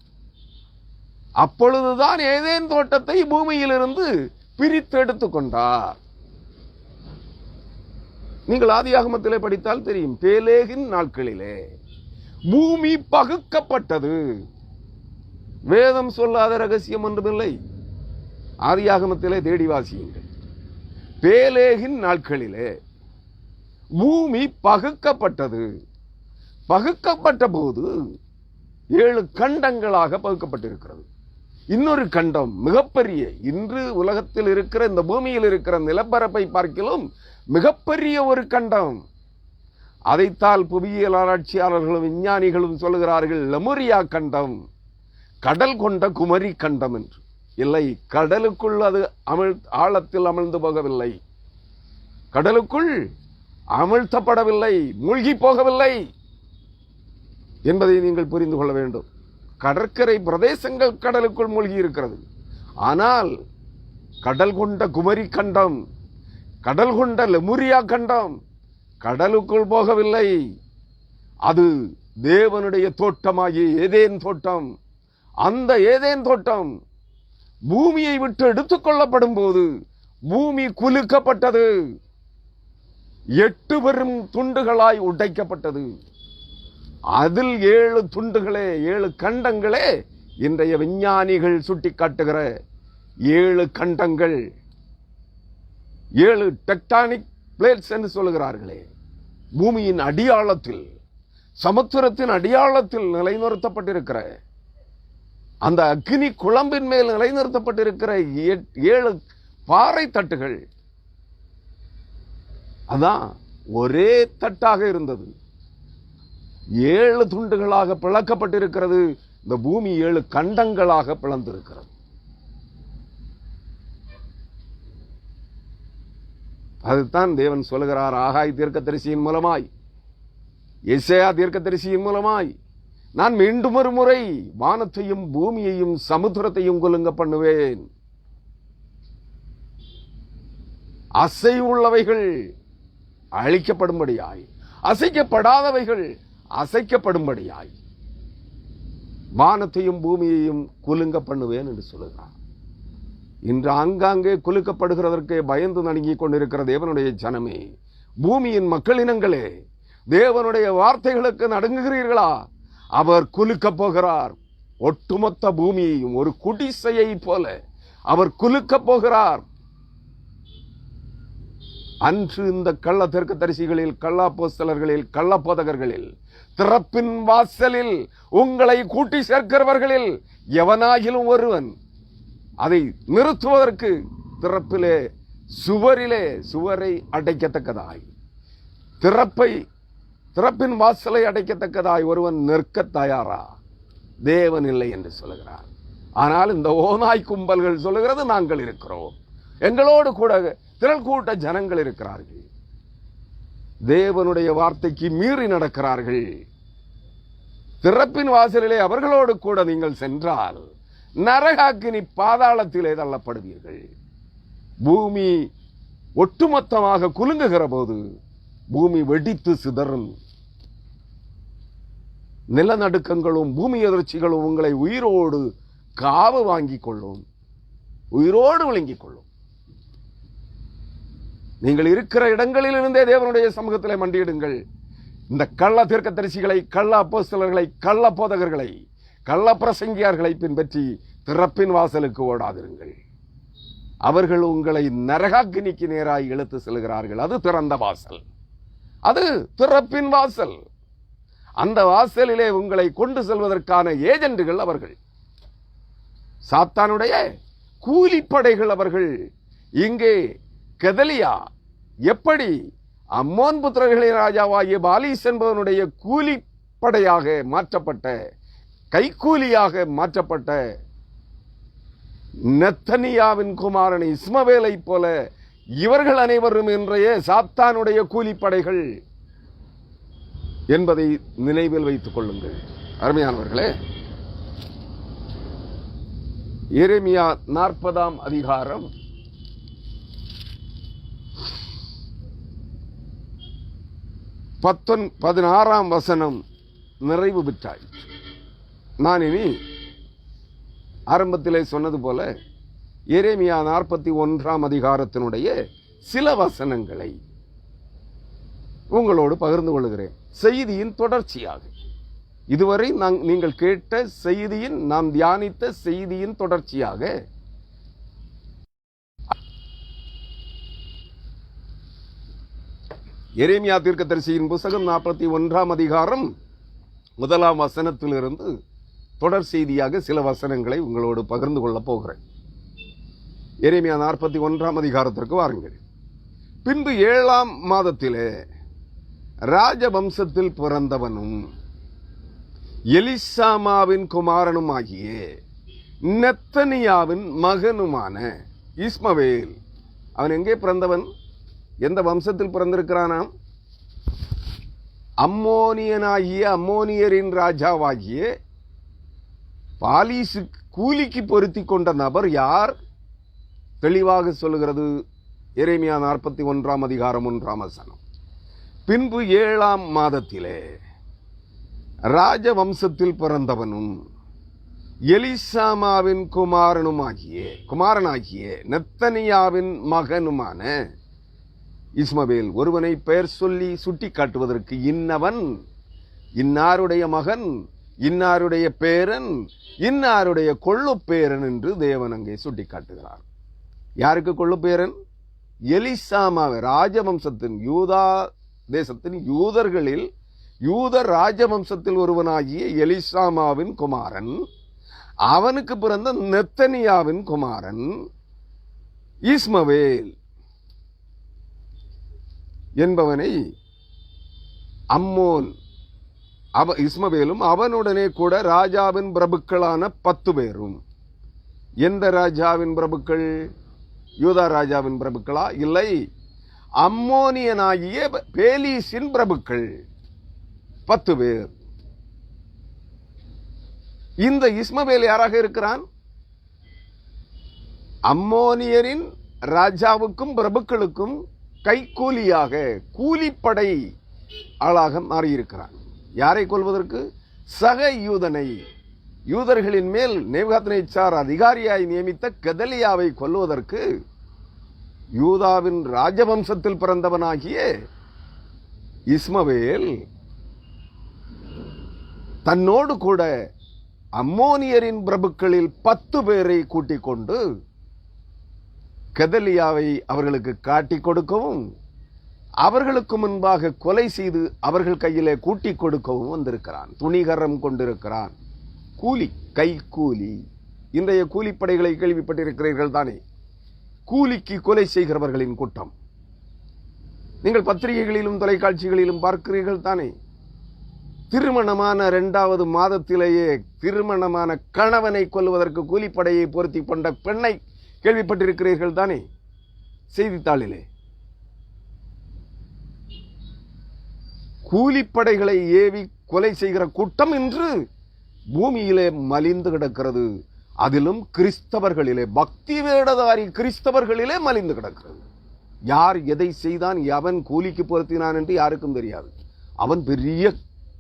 அப்பொழுதுதான் ஏதேன் தோட்டத்தை பூமியிலிருந்து பிரித்து எடுத்துக் கொண்டார். நீங்கள் ஆதியாகமத்திலே படித்தால் தெரியும், பேலேகின் நாட்களிலே பூமி பகுக்கப்பட்டது. வேதம் சொல்லாத ரகசியம் ஒன்றுமில்லை, ஆதியாகமத்திலே தேடி வாசியுங்கள். பேலேகின் நாட்களிலே பூமி பகுக்கப்பட்டது. பகுக்கப்பட்ட போது 7 கண்டங்களாக பகுக்கப்பட்டிருக்கிறது. இன்னொரு கண்டம் மிகப்பெரிய, இன்று உலகத்தில் இருக்கிற இந்த பூமியில் இருக்கிற நிலப்பரப்பை பார்க்கிலும் மிகப்பெரிய ஒரு கண்டம். அதைத்தால் புவியியல் ஆராய்ச்சியாளர்களும் விஞ்ஞானிகளும் சொல்லுகிறார்கள் லெமுரியா கண்டம், கடல் கொண்ட குமரி கண்டம் என்று. இல்லை, கடலுக்குள் அது ஆழத்தில் அமிழ்ந்து போகவில்லை, கடலுக்குள் அமிழ்த்தப்படவில்லை, மூழ்கி போகவில்லை என்பதை நீங்கள் புரிந்து கொள்ள வேண்டும். கடற்கரை பிரதேசங்கள் கடலுக்குள் மூழ்கி இருக்கிறது. ஆனால் கடல் கொண்ட குமரி கண்டம், கடல் கொண்ட லெமுரியா கண்டம் கடலுக்குள் போகவில்லை. அது தேவனுடைய தோட்டமாகிய ஏதேன் தோட்டம். அந்த ஏதேன் தோட்டம் பூமியை விட்டு எடுத்துக்கொள்ளப்படும் போது பூமி குலுக்கப்பட்டது, 8 பெரும் துண்டுகளாய் உடைக்கப்பட்டது. அதில் 7 துண்டுகளே, 7 கண்டங்களே இன்றைய விஞ்ஞானிகள் சுட்டிக்காட்டுகிற 7 கண்டங்கள், 7 டெக்டானிக் பிளேட்ஸ் என்று சொல்லுகிறார்களே. பூமியின் அடியாழத்தில், சமுத்திரத்தின் அடியாழத்தில் நிலைநிறுத்தப்பட்டிருக்கிற அந்த அக்னி குழம்பின் மேல் நிலைநிறுத்தப்பட்டிருக்கிற 7 பாறை தட்டுகள், அதான் ஒரே தட்டாக இருந்தது, 7 துண்டுகளாக பிளக்கப்பட்டிருக்கிறது. இந்த பூமி 7 கண்டங்களாக பிளந்திருக்கிறது. அதுதான் தேவன் சொல்லுகிறார் ஆகாய் தீர்க்கதரிசியின் மூலமாய், எசேயா தீர்க்கதரிசியின் மூலமாய், நான் மீண்டும் ஒரு முறை வானத்தையும் பூமியையும் சமுத்திரத்தையும் குலுங்க பண்ணுவேன், அசைவுள்ளவைகள் அழிக்கப்படும்படியாய், அசைக்கப்படாதவைகள் அசைக்கப்படும்படியாய் வானத்தையும் பூமியையும் குலுங்க பண்ணுவேன் என்று சொல்லுகிறார். இன்று ஆங்காங்கே குலுக்கப்படுகிறதற்கே பயந்து நடுங்கிக் கொண்டிருக்கிற தேவனுடைய ஜனமே, பூமியின் மக்களினங்களே, தேவனுடைய வார்த்தைகளுக்கு நடுங்குகிறீர்களா? அவர் குலுக்கப் போகிறார். ஒட்டுமொத்த பூமியையும் ஒரு குடிசையை போல அவர் குலுக்கப் போகிறார். அன்று இந்த கள்ள தீர்க்கதரிசிகளில், கள்ள அப்போஸ்தலர்களில், கள்ள போதகர்களில், திறப்பின் வாசலில் உங்களை கூட்டி சேர்க்கிறவர்களில் எவனாகிலும் ஒருவன் அதை நிறுத்துவதற்கு திறப்பிலே சுவரிலே சுவரை அடைக்கத்தக்கதாய், திறப்பின் வாசலை அடைக்கத்தக்கதாய் ஒருவன் நிற்க தயாரா? தேவன் இல்லை என்று சொல்லுகிறார். ஆனால் இந்த ஓநாய் கும்பல்கள் சொல்லுகிறது நாங்கள் இருக்கிறோம், எங்களோடு கூட திரள் கூட்ட ஜனங்கள் இருக்கிறார்கள். தேவனுடைய வார்த்தைக்கு மீறி நடக்கிறார்கள். திறப்பின் வாசலிலே அவர்களோடு கூட நீங்கள் சென்றால் நரகாக்கினி பாதாளத்திலே தள்ளப்படுவீர்கள். பூமி ஒட்டுமொத்தமாக குலுங்குகிற போது பூமி வெடித்து சிதறும். நிலநடுக்கங்களும் பூமி எதிர்ச்சிகளும் உங்களை உயிரோடு காவு வாங்கிக் கொள்ளும், உயிரோடு விழுங்கிக் கொள்ளும். நீங்கள் இருக்கிற இடங்களில் இருந்தே தேவனுடைய சமூகத்திலே மண்டியிடுங்கள். இந்த கள்ள தீர்க்கதரிசிகளை, கள்ள அப்போஸ்தலர்களை, கள்ள போதகர்களை, கள்ள பிரசங்கியார்களை பின்பற்றி திறப்பின் வாசலுக்கு ஓடாதிருங்கள். அவர்கள் உங்களை நரகாக்கினிக்கு நேராய் இழுத்து செல்கிறார்கள். அது திறந்த வாசல், அது திறப்பின் வாசல். அந்த வாசலிலே உங்களை கொண்டு செல்வதற்கான ஏஜெண்டுகள் அவர்கள், சாத்தானுடைய கூலிப்படைகள் அவர்கள். இங்கே கெதலியா எப்படி அம்மோன் புத்திரர்களின் ராஜாவாகிய பாலிஸ் என்பவனுடைய கூலிப்படையாக மாற்றப்பட்ட, கைக்கூலியாக மாற்றப்பட்ட நெத்தனியாவின் குமாரன் இஸ்மவேலை போல இவர்கள் அனைவரும் இன்றைய சாத்தானுடைய கூலிப்படைகள் என்பதை நினைவில் வைத்துக் கொள்ளுங்கள். அருமையானவர்களே, எரேமியா 40ஆம் அதிகாரம் 16ஆம் வசனம் நிறைவு பெற்றாயிற்று. நான் இனி ஆரம்பத்திலே சொன்னது போல எரேமியா 41ஆம் அதிகாரத்தினுடைய சில வசனங்களை உங்களோடு பகிர்ந்து கொள்கிறேன். செய்தியின் தொடர்ச்சியாக, இதுவரை நீங்கள் கேட்ட செய்தியின், நாம் தியானித்த செய்தியின் தொடர்ச்சியாக எரேமியா தீர்க்கதரிசியின் புத்தகம் 41ஆம் அதிகாரம் 1ஆம் வசனத்திலிருந்து தொடர் செய்தியாக சில வசனங்களை உங்களோடு பகிர்ந்து கொள்ளப் போகிறேன். எரேமியா 41 அதிகாரத்திற்கு வாருங்கள். பின்பு 7ஆம் மாதத்திலே ராஜவம்சத்தில் பிறந்தவனும் எலிசாமாவின் குமாரனும் ஆகிய நெத்தனியாவின் மகனுமான இஸ்மவேல். அவன் எங்கே பிறந்தவன்? எந்த வம்சத்தில் பிறந்திருக்கிறானாம்? அம்மோனியரின் ராஜாவாகிய பாலீசு கூலிக்கு பொருத்தி கொண்ட நபர் யார்? தெளிவாக சொல்லுகிறது எரேமியா 41 அதிகாரம் 1ஆம் வசனம். பின்பு 7ஆம் மாதத்திலே ராஜவம்சத்தில் பிறந்தவனும் எலிசாமாவின் குமாரனாகிய நெத்தனியாவின் மகனுமான இஸ்மவேல். ஒருவனை பெயர் சொல்லி சுட்டி காட்டுவதற்கு இன்னவன், இன்னாருடைய மகன், இன்னாருடைய பேரன், இன்னாருடைய கொள்ளு பேரன் என்று தேவன் அங்கே சுட்டி காட்டுகிறார். யாருக்கு கொள்ளு பேரன்? எலிசாமாவை. ராஜவம்சத்தின் யூதா தேசத்தின் யூதர்களில் யூத ராஜவம்சத்தில் ஒருவனாகிய எலிசாமாவின் குமாரன், அவனுக்கு பிறந்த நெத்தனியாவின் குமாரன் இஸ்மவேல் என்பவனை இஸ்மவேலும் அவனுடனே கூட ராஜாவின் பிரபுக்களான 10 பேரும். எந்த ராஜாவின் பிரபுக்கள்? யூதா ராஜாவின் பிரபுக்களா? இல்லை, அம்மோனியனாகிய பேலீசின் பிரபுக்கள் 10 பேர். இந்த இஸ்மவேல் யாராக இருக்கிறான்? அம்மோனியரின் ராஜாவுக்கும் பிரபுக்களுக்கும் கைக்கூலியாக, கூலிப்படை ஆளாக மாறியிருக்கிறான். யாரை கொல்வதற்கு? சக யூதனை, யூதர்களின் மேல் நேபுகாத்நேச்சார் அதிகாரியாய் நியமித்த கெதலியாவை கொல்வதற்கு யூதாவின் ராஜவம்சத்தில் பிறந்தவனாகிய இஸ்மவேல் தன்னோடு கூட அம்மோனியரின் பிரபுக்களில் 10 பேரை கூட்டிக் கொண்டு கெதலியாவை அவர்களுக்கு காட்டி கொடுக்கவும், அவர்களுக்கு முன்பாக கொலை செய்து அவர்கள் கையிலே கூட்டி கொடுக்கவும் வந்திருக்கிறான். துணிகரம் கொண்டிருக்கிறான். கூலி, கை கூலி. இன்றைய கூலிப்படைகளை கேள்விப்பட்டிருக்கிறீர்கள் தானே? கூலிக்கு கொலை செய்கிறவர்களின் கூட்டம் நீங்கள் பத்திரிகைகளிலும் தொலைக்காட்சிகளிலும் பார்க்கிறீர்கள் தானே? திருமணமான 2வது மாதத்திலேயே திருமணமான கணவனை கொல்வதற்கு கூலிப்படையை பொருத்தி கொண்ட பெண்ணை கேள்விப்பட்டிருக்கிறீர்கள் தானே செய்தித்தாளிலே? கூலிப்படைகளை ஏவி கொலை செய்கிற கூட்டம் இன்று பூமியிலே மலிந்து கிடக்கிறது. அதிலும் கிறிஸ்தவர்களிலே, பக்தி வேடதாரி கிறிஸ்தவர்களிலே மலிந்து கிடக்கிறது. யார் எதை செய்தான், எவன் கூலிக்கு பொருத்தினான் என்று யாருக்கும் தெரியாது. அவன் பெரிய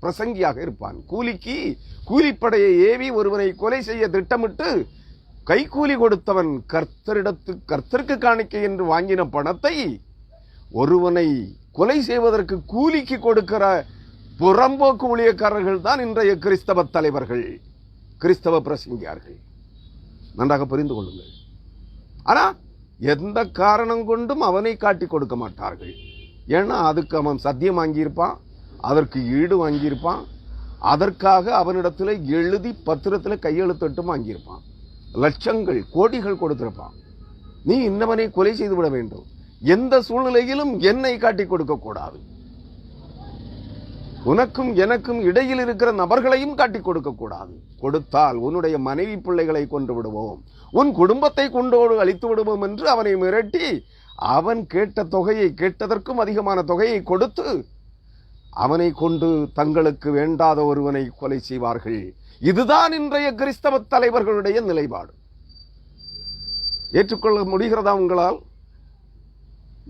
பிரசங்கியாக இருப்பான். கூலிப்படையை ஏவி ஒருவனை கொலை செய்ய திட்டமிட்டு கைக்கூலி கொடுத்தவன் கர்த்தருக்கு காணிக்கை என்று வாங்கின பணத்தை ஒருவனை கொலை செய்வதற்கு கூலிக்கு கொடுக்கிற புறம்போக்கு ஊழியக்காரர்கள் தான் இன்றைய கிறிஸ்தவ தலைவர்கள், கிறிஸ்தவ பிரசங்கியார்கள். நன்றாக புரிந்து கொள்ளுங்கள். ஆனா எந்த காரணம் கொண்டும் அவனை காட்டி கொடுக்க மாட்டார்கள். ஏன்னா அதுக்கு அவன் சத்தியம் வாங்கியிருப்பான், அதற்கு ஈடு வாங்கியிருப்பான், அதற்காக அவனிடத்தில் எழுதி பத்திரத்தில் கையெழுத்திட்டு வாங்கியிருப்பான், லட்சங்கள் கோடிகள் கொடுத்திருப்பான். நீ இன்னவனை கொலை செய்து விட வேண்டும், எந்த சூழ்நிலையிலும் என்னை காட்டி கொடுக்க கூடாது, உனக்கும் எனக்கும் இடையில் இருக்கிற நபர்களையும் காட்டி கொடுக்க கூடாது. கொடுத்தால் உன்னுடைய மனைவி பிள்ளைகளை கொண்டு விடுவோம், உன் குடும்பத்தை கொண்டோடு அழித்து விடுவோம் என்று அவனை மிரட்டி அவன் கேட்ட தொகையை, கேட்டதற்கும் அதிகமான தொகையை கொடுத்து அவனை கொண்டு தங்களுக்கு வேண்டாத ஒருவனை கொலை செய்வார்கள். இதுதான் இன்றைய கிறிஸ்தவ தலைவர்களுடைய நிலைப்பாடு. ஏற்றுக்கொள்ள முடிகிறதா உங்களால்?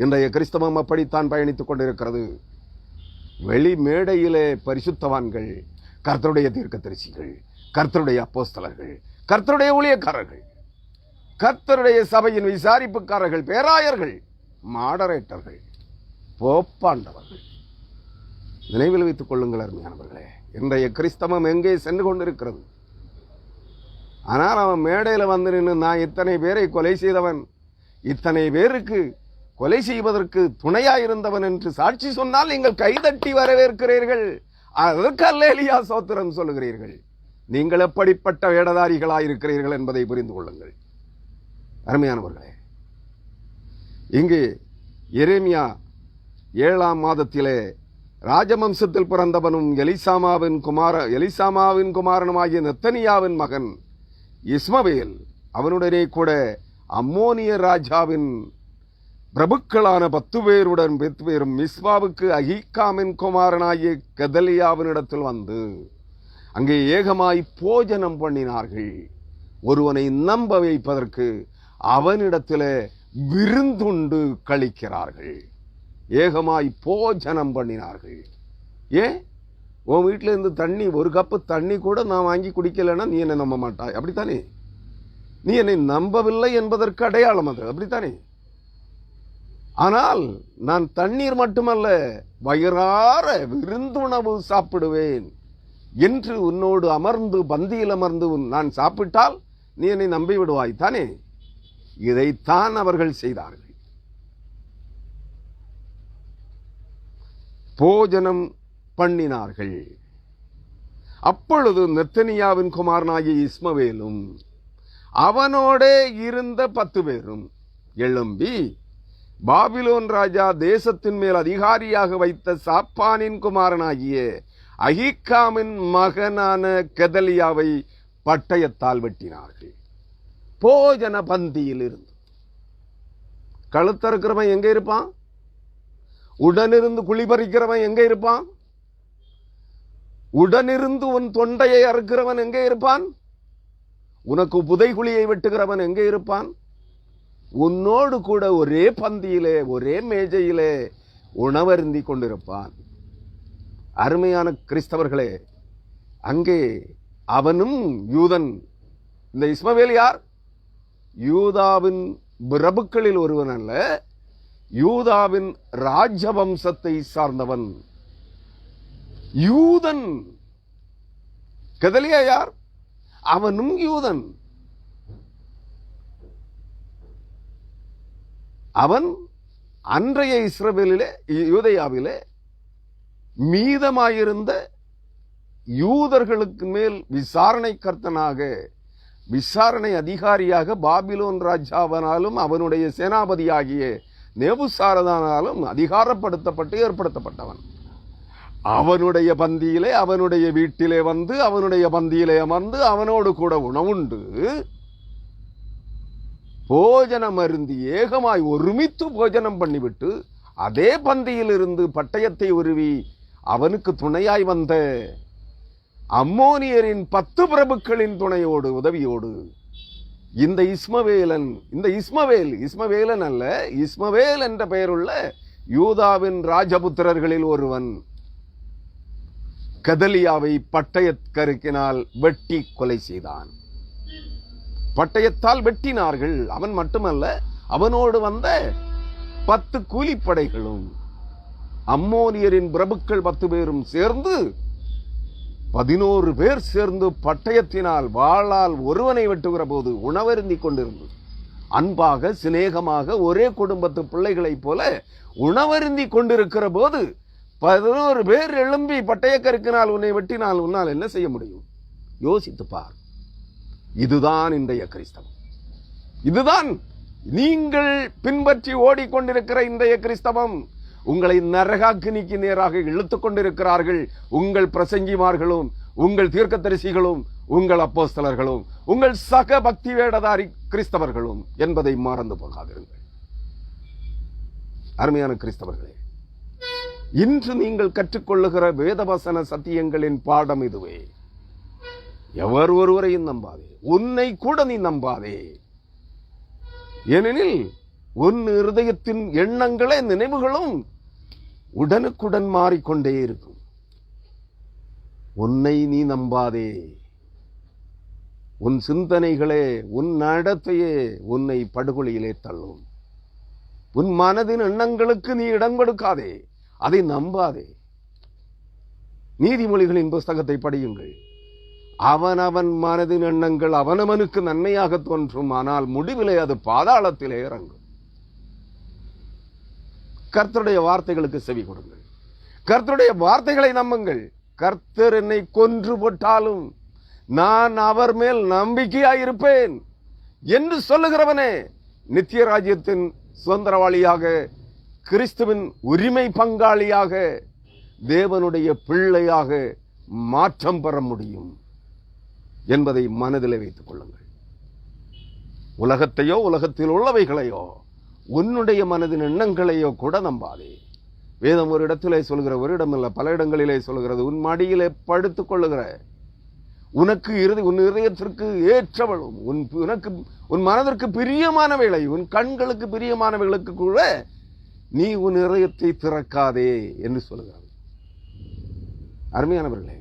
இன்றைய கிறிஸ்தவம் அப்படித்தான் பயணித்துக் கொண்டிருக்கிறது. வெளி மேடையிலே பரிசுத்தவான்கள், கர்த்தருடைய தீர்க்கதரிசிகள், கர்த்தருடைய அப்போஸ்தலர்கள், கர்த்தருடைய ஊழியக்காரர்கள், கர்த்தருடைய சபையின் விசாரிப்புக்காரர்கள், பேராயர்கள், மாடரேட்டர்கள், போப்பாண்டவர்கள். நினைவில் வைத்துக் கொள்ளுங்கள் அருமையானவர்களே, இன்றைய கிறிஸ்தவம் எங்கே சென்று கொண்டிருக்கிறது? ஆனால் அவன் மேடையில் வந்து நின்று நான் இத்தனை பேரை கொலை செய்தவன், இத்தனை பேருக்கு கொலை செய்வதற்கு துணையாயிருந்தவன் என்று சாட்சி சொன்னால் நீங்கள் கைதட்டி வரவேற்கிறீர்கள், அதற்கு அல்லேலூயா ஸ்தோத்திரம் சொல்லுகிறீர்கள். நீங்கள் எப்படிப்பட்ட வேடதாரிகளாயிருக்கிறீர்கள் என்பதை புரிந்து கொள்ளுங்கள். அருமையானவர்களே, இங்கு எரேமியா 7ஆம் மாதத்திலே ராஜவம்சத்தில் பிறந்தவனும் எலிசாமாவின் குமாரனுமாகிய நெத்தனியாவின் மகன் இஸ்மவேல் அவனுடனே கூட அம்மோனிய ராஜாவின் பிரபுக்களான 10 பேருடன் 10 பேரும் மிஸ்பாவுக்கு அஹீக்காமின் குமாரனாகிய கெதலியாவினிடத்தில் வந்து அங்கே ஏகமாய் போஜனம் பண்ணினார்கள். ஒருவனை நம்ப வைப்பதற்கு அவனிடத்திலே விருந்துண்டு கழிக்கிறார்கள். ஏகமாய் போஜனம் பண்ணினார்கள். ஏன்? உன் வீட்டில இருந்து தண்ணி, ஒரு கப்பு தண்ணி கூட நான் வாங்கி குடிக்கலைன்னா நீ என்னை நம்ப மாட்டாய், அப்படித்தானே? நீ என்னை நம்பவில்லை என்பதற்கு அடையாளம் அது, அப்படித்தானே? ஆனால் நான் தண்ணீர் மட்டுமல்ல, வயிறார விருந்துணவு சாப்பிடுவேன் என்று உன்னோடு அமர்ந்து பந்தியில் அமர்ந்து நான் சாப்பிட்டால் நீ என்னை நம்பி விடுவாய் தானே? இதைத்தான் அவர்கள் செய்தார்கள். போஜனம் பண்ணினார்கள். அப்பொழுது நெத்தனியாவின் குமாரனாகிய இஸ்மவேலும் அவனோட இருந்த 10 பேரும் எழும்பி பாபிலோன் ராஜா தேசத்தின் மேல் அதிகாரியாக வைத்த சாப்பானின் குமாரனாகிய அஹீக்காமின் மகனான கெதலியாவை பட்டயத்தால் வெட்டினார்கள். போஜன பந்தியில் இருந்து. கழுத்தறுக்கிறவன் எங்க இருப்பான்? உடனிருந்து குளிபறிக்கிறவன் எங்க இருப்பான்? உடனிருந்து உன் தொண்டையை அறுக்கிறவன் எங்கே இருப்பான்? உனக்கு புதைகுழியை வெட்டுகிறவன் எங்கே இருப்பான்? உன்னோடு கூட ஒரே பந்தியிலே ஒரே மேஜையிலே உணவருந்தி கொண்டிருப்பான். அருமையான கிறிஸ்தவர்களே, அங்கே அவனும் யூதன். இந்த இஸ்மவேல் யார்? யூதாவின் பிரபுக்களில் ஒருவன் அல்ல, யூதாவின் ராஜவம்சத்தை சார்ந்தவன் யூதன். கெதலியா யார்? அவனும் யூதன். அவன் அன்றைய இஸ்ரவேலிலே, யூதேயாவிலே மீதமாயிருந்த யூதர்களுக்கு மேல் விசாரணை கர்த்தனாக, விசாரணை அதிகாரியாக பாபிலோன் ராஜாவனாலும் அவனுடைய சேனாபதியாகிய நேபுசாரதானாலும் அதிகாரப்படுத்தப்பட்டு ஏற்படுத்தப்பட்டவன். அவனுடைய பந்தியிலே, அவனுடைய வீட்டிலே வந்து அவனுடைய பந்தியிலே அமர்ந்து அவனோடு கூட உணவுண்டு போஜனம் அருந்தி ஏகமாய் ஒருமித்து போஜனம் பண்ணிவிட்டு அதே பந்தியில் இருந்து பட்டயத்தை உருவி அவனுக்கு துணையாய் வந்த அம்மோனியரின் 10 பிரபுக்களின் துணையோடு உதவியோடு இந்த இஸ்மவேலன் அல்ல, இஸ்மவேல் என்ற பெயருள்ள யூதாவின் ராஜபுத்திரர்களில் ஒருவன் கெதலியாவை பட்டயக்கருக்கினால் வெட்டி கொலை செய்தான். பட்டயத்தால் வெட்டினார்கள். அவன் மட்டுமல்ல, அவனோடு வந்த 10 கூலிப்படைகளும் அம்மோனியரின் பிரபுக்கள் 10 பேரும் சேர்ந்து 11 பேர் சேர்ந்து பட்டயத்தினால் வாளால் ஒருவனை வெட்டுகிற போது உணவருந்தி கொண்டிருந்து அன்பாக சிநேகமாக ஒரே குடும்பத்து பிள்ளைகளைப் போல உணவருந்தி கொண்டிருக்கிற போது 11 பேர் எழும்பி பட்டயக்கருக்கினால் உன்னை வெட்டினால் உன்னால் என்ன செய்ய முடியும்? யோசித்து பார். இதுதான் இன்றைய கிறிஸ்தவம். இதுதான் நீங்கள் பின்பற்றி ஓடிக்கொண்டிருக்கிற இன்றைய கிறிஸ்தவம். உங்களை நரகாக்கினிக்கு நேராக இழுத்துக் கொண்டிருக்கிறார்கள் உங்கள் பிரசங்கிமார்களும், உங்கள் தீர்க்கதரிசிகளும், உங்கள் அப்போஸ்தலர்களும், உங்கள் சக பக்தி வேடதாரி கிறிஸ்தவர்களும் என்பதை மறந்து போகாதிருங்கள். அருமையான கிறிஸ்தவர்களே, இன்று நீங்கள் கற்றுக்கொள்ளுகிற வேதவசன சத்தியங்களின் பாடம் இதுவே. எவர் ஒருவரையும் நம்பாதே, உன்னை கூட நீ நம்பாதே. ஏனெனில் உன் இருதயத்தின் எண்ணங்களே நினைவுகளும் உடனுக்குடன் மாறிக்கொண்டே இருக்கும். உன்னை நீ நம்பாதே. உன் சிந்தனைகளே, உன் நடத்தையே உன்னை படுகொலியிலே தள்ளும். உன் மனதின் எண்ணங்களுக்கு நீ இடம் கொடுக்காதே, அதை நம்பாதே. நீதிமொழிகளின் புஸ்தகத்தை படியுங்கள். அவனவன் மனதின் எண்ணங்கள் அவனவனுக்கு நன்மையாக தோன்றும், ஆனால் முடிவிலே அது பாதாளத்திலே இறங்கும். கர்த்தருடைய வார்த்தைகளுக்கு செவி கொடுங்கள். கர்த்தருடைய வார்த்தைகளை நம்புங்கள். கர்த்தர் என்னை கொன்று போட்டாலும் நான் அவர் மேல் நம்பிக்கையாயிருப்பேன் என்று சொல்லுகிறவனே நித்திய ராஜ்யத்தின் சுதந்திரவாளியாக, கிறிஸ்துவின் உரிமை பங்காளியாக, தேவனுடைய பிள்ளையாக மாற்றம் பெற முடியும் என்பதை மனதில் வைத்துக் கொள்ளுங்கள். உலகத்தையோ உலகத்தில் உள்ளவைகளையோ உன்னுடைய மனதின் எண்ணங்களையோ கூட நம்பாதே. வேதம் ஒரு இடத்திலே சொல்கிற, ஒரு இடமில்ல பல இடங்களிலே சொல்கிறது, உன் மடியிலே படுத்துக் கொள்ளுகிற, உனக்கு உன் இதயத்திற்கு ஏற்றவளும் உன் மனதிற்கு பிரியமானவைகளை, உன் கண்களுக்கு பிரியமானவைகளுக்கு கூட நீ உன் இதயத்தை திறக்காதே என்று சொல்லுகிறது. அருமையானவர்களே,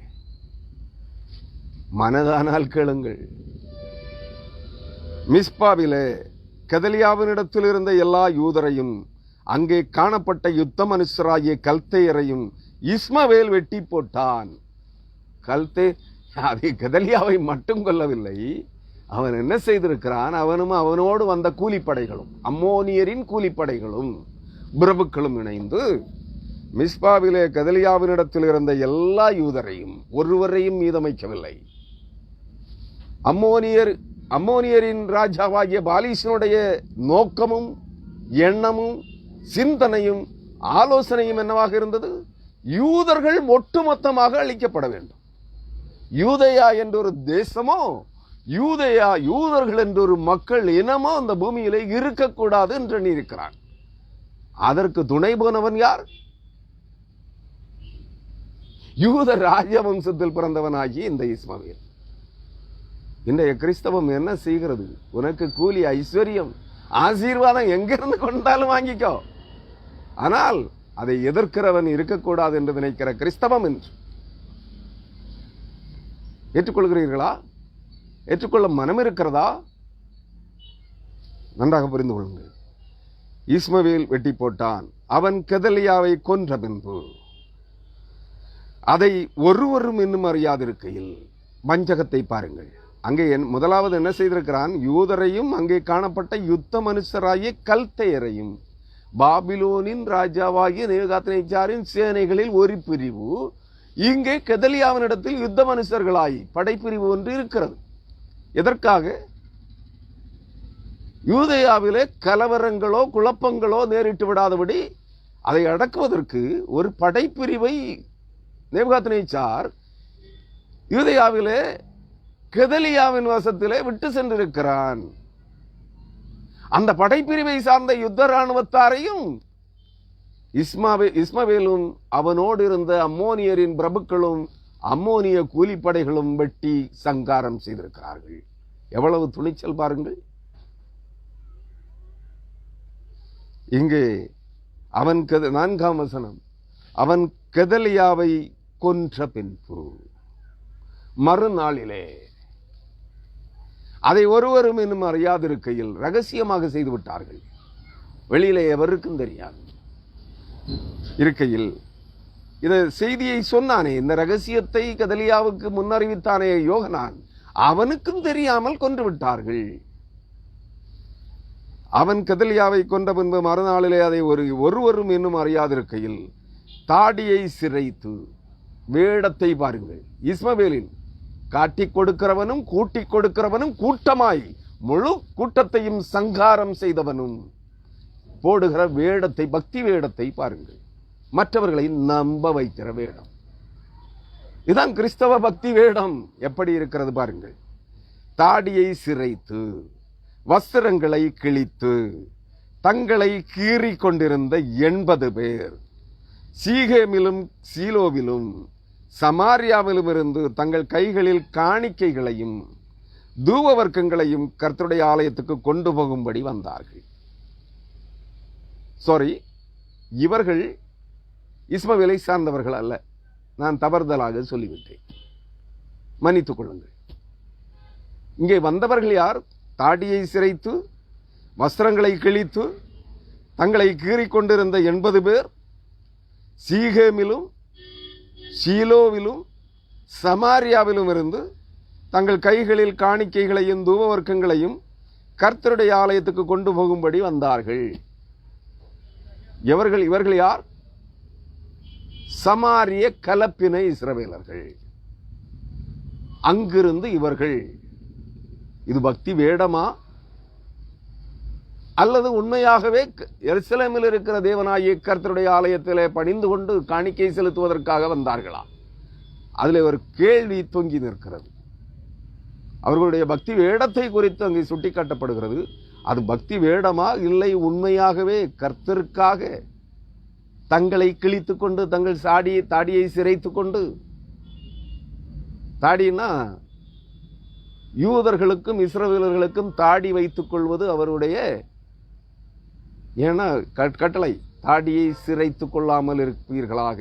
மனதானால் கேளுங்கள். மிஸ்பாவிலே கெதலியாவினிடத்தில் இருந்த எல்லா யூதரையும் அங்கே காணப்பட்ட யுத்த மனுஷராகிய கல்தேயரையும் இஸ்மவேல் வெட்டி போட்டான். கெதலியாவை மட்டும் கொல்லவில்லை, அவன் என்ன செய்திருக்கிறான், அவனும் அவனோடு வந்த கூலிப்படைகளும், அம்மோனியரின் கூலிப்படைகளும் பிரபுக்களும் இணைந்து மிஸ்பாவிலே கெதலியாவினிடத்தில் இருந்த எல்லா யூதரையும் ஒருவரையும் மீதமைக்கவில்லை. அம்மோனியரின் ராஜாவாகிய பாலிசனுடைய நோக்கமும் எண்ணமும் சிந்தனையும் ஆலோசனையும் என்னவாக இருந்தது? யூதர்கள் ஒட்டுமொத்தமாக அழிக்கப்பட வேண்டும். யூதேயா என்ற ஒரு தேசமோ, யூதர்கள் என்ற ஒரு மக்கள் இனமோ அந்த பூமியிலே இருக்கக்கூடாது என்று எண்ணியிருக்கிறான். அதற்கு துணை போனவன் யார்? யூத ராஜவம்சத்தில் பிறந்தவனாகி இந்த இஸ்மவேல். இன்றைய கிறிஸ்தவம் என்ன செய்கிறது? உனக்கு கூலி, ஐஸ்வர்யம், ஆசீர்வாதம் எங்கிருந்து கொண்டாலும் வாங்கிக்கோ, ஆனால் அதை எதிர்க்கிறவன் இருக்கக்கூடாது என்று நினைக்கிற கிறிஸ்தவம் என்று ஏற்றுக்கொள்கிறீர்களா? ஏற்றுக்கொள்ள மனம் இருக்கிறதா? நன்றாக புரிந்து கொள்ளுங்கள். இஸ்மவேல் வெட்டி போட்டான். அவன் கெதலியாவை கொன்ற பின்பு அதை ஒருவரும் இன்னும் அறியாதிருக்கையில் வஞ்சகத்தை பாருங்கள். அங்கே முதலாவது என்ன செய்திருக்கிறான்? யூதரையும் அங்கே காணப்பட்ட யுத்த மனுஷராகிய கல்தேயரையும், பாபிலோனின் ராஜாவாகிய நேபுகாத்நேச்சாரின் சேனைகளில் ஒரு பிரிவு இங்கே கெதலியாவினிடத்தில் யுத்த மனுஷர்களாய் படைப்பிரிவு ஒன்று இருக்கிறது. எதற்காக? யூதேயாவிலே கலவரங்களோ குழப்பங்களோ நேரிட்டு விடாதபடி அதை அடக்குவதற்கு ஒரு படைப்பிரிவை நேபுகாத்நேச்சார் யூதேயாவிலே கெதலியாவின் வசத்திலே விட்டு சென்றிருக்கிறான். அந்த படைப்பிரிவை சார்ந்த யுத்த இராணுவத்தாரையும் இஸ்மவேலும் அவனோடு இருந்த அம்மோனியரின் பிரபுக்களும் அம்மோனிய கூலிப்படைகளும் வெட்டி சங்காரம் செய்திருக்கிறார்கள். எவ்வளவு துணிச்சல் பாருங்கள். இங்கே அவன் 4ஆம் வசனம், அவன் கெதலியாவை கொன்ற பின்பு மறுநாளிலே அதை ஒருவரும் இன்னும் அறியாதிருக்கையில் ரகசியமாக செய்து விட்டார்கள். வெளியிலே எவருக்கும் தெரியாது இருக்கையில் இந்த செய்தியை சொன்னானே, இந்த ரகசியத்தை கெதலியாவுக்கு முன்னறிவித்தானே யோகனான், அவனுக்கும் தெரியாமல் கொன்று விட்டார்கள். அவன் கெதலியாவை கொன்ற பின்பு மறுநாளிலே அதை ஒருவரும் இன்னும் அறியாதிருக்கையில் தாடியை சிரைத்து, வேடத்தை பாருங்கள், இஸ்மவேலின் காட்டிக் கொடுக்கிறவனும் கூட்டிக் கொடுக்கிறவனும் கூட்டமாய் முழு கூட்டத்தையும் சங்காரம் செய்தவனும் போடுகிற வேடத்தை, பக்தி வேடத்தை பாருங்கள். மற்றவர்களை நம்ப வைக்கிற வேடம். இதுதான் கிறிஸ்தவ பக்தி வேடம். எப்படி இருக்கிறது பாருங்கள். தாடியை சிரைத்து, வஸ்திரங்களை கிழித்து, தங்களை கீறி கொண்டிருந்த 80 பேர் சீகேமிலும் சீலோவிலும் சமாரியாவிலும் இருந்து தங்கள் கைகளில் காணிக்கைகளையும் தூப வர்க்கங்களையும் கர்த்தருடைய ஆலயத்துக்கு கொண்டு போகும்படி வந்தார்கள். இவர்கள் இஸ்மவேலை சார்ந்தவர்கள் அல்ல. நான் தவறுதலாக சொல்லிவிட்டேன், மன்னித்துக் கொள்ளுங்கள். இங்கே வந்தவர்கள் யார்? தாடியை சிரைத்து, வஸ்திரங்களை கிழித்து, தங்களை கீறிக்கொண்டிருந்த 80 பேர் சீகேமிலும் சீலோவிலும் சமாரியாவிலும் இருந்து தங்கள் கைகளில் காணிக்கைகளையும் தூப வர்க்கங்களையும் கர்த்தருடைய ஆலயத்துக்கு கொண்டு போகும்படி வந்தார்கள். இவர்கள் யார்? சமாரிய கலப்பின இஸ்ரவேலர்கள். அங்கிருந்து இவர்கள், இது பக்தி வேடமா அல்லது உண்மையாகவே எருசலேமில் இருக்கிற தேவனாகிய கர்த்தருடைய ஆலயத்திலே பணிந்து கொண்டு காணிக்கை செலுத்துவதற்காக வந்தார்களா? அதில் ஒரு கேள்வி தொங்கி நிற்கிறது. அவர்களுடைய பக்தி வேடத்தை குறித்து அங்கே சுட்டிக்காட்டப்படுகிறது. அது பக்தி வேடமா, இல்லை உண்மையாகவே கர்த்தருக்காக தங்களை கிழித்து கொண்டு தங்கள் தாடியை சிரைத்து கொண்டு, தாடினா யூதர்களுக்கும் இஸ்ரவேலர்களுக்கும் தாடி வைத்துக் கொள்வது அவருடைய ஏன்னா கட்டளை, தாடியை சிரைத்துக் கொள்ளாமல் இருப்பீர்களாக,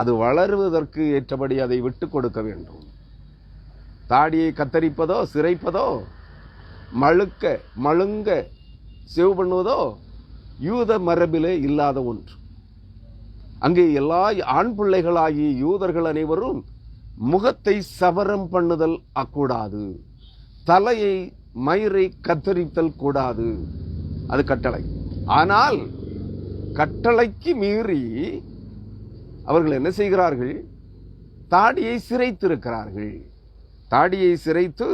அது வளருவதற்கு ஏற்றபடி அதை விட்டு கொடுக்க வேண்டும். தாடியை கத்தரிப்பதோ சிரைப்பதோ மழுங்க சேவ் பண்ணுவதோ யூத மரபிலே இல்லாத ஒன்று. அங்கே எல்லா ஆண் பிள்ளைகளாகிய யூதர்கள் அனைவரும் முகத்தை சவரம் பண்ணுதல் கூடாது, தலையை மயிரை கத்தரித்தல் கூடாது, அது கட்டளை. ஆனால் கட்டளைக்கு மீறி அவர்கள் என்ன செய்கிறார்கள்? தாடியை சிரைத்திருக்கிறார்கள். தாடியை சிரைத்து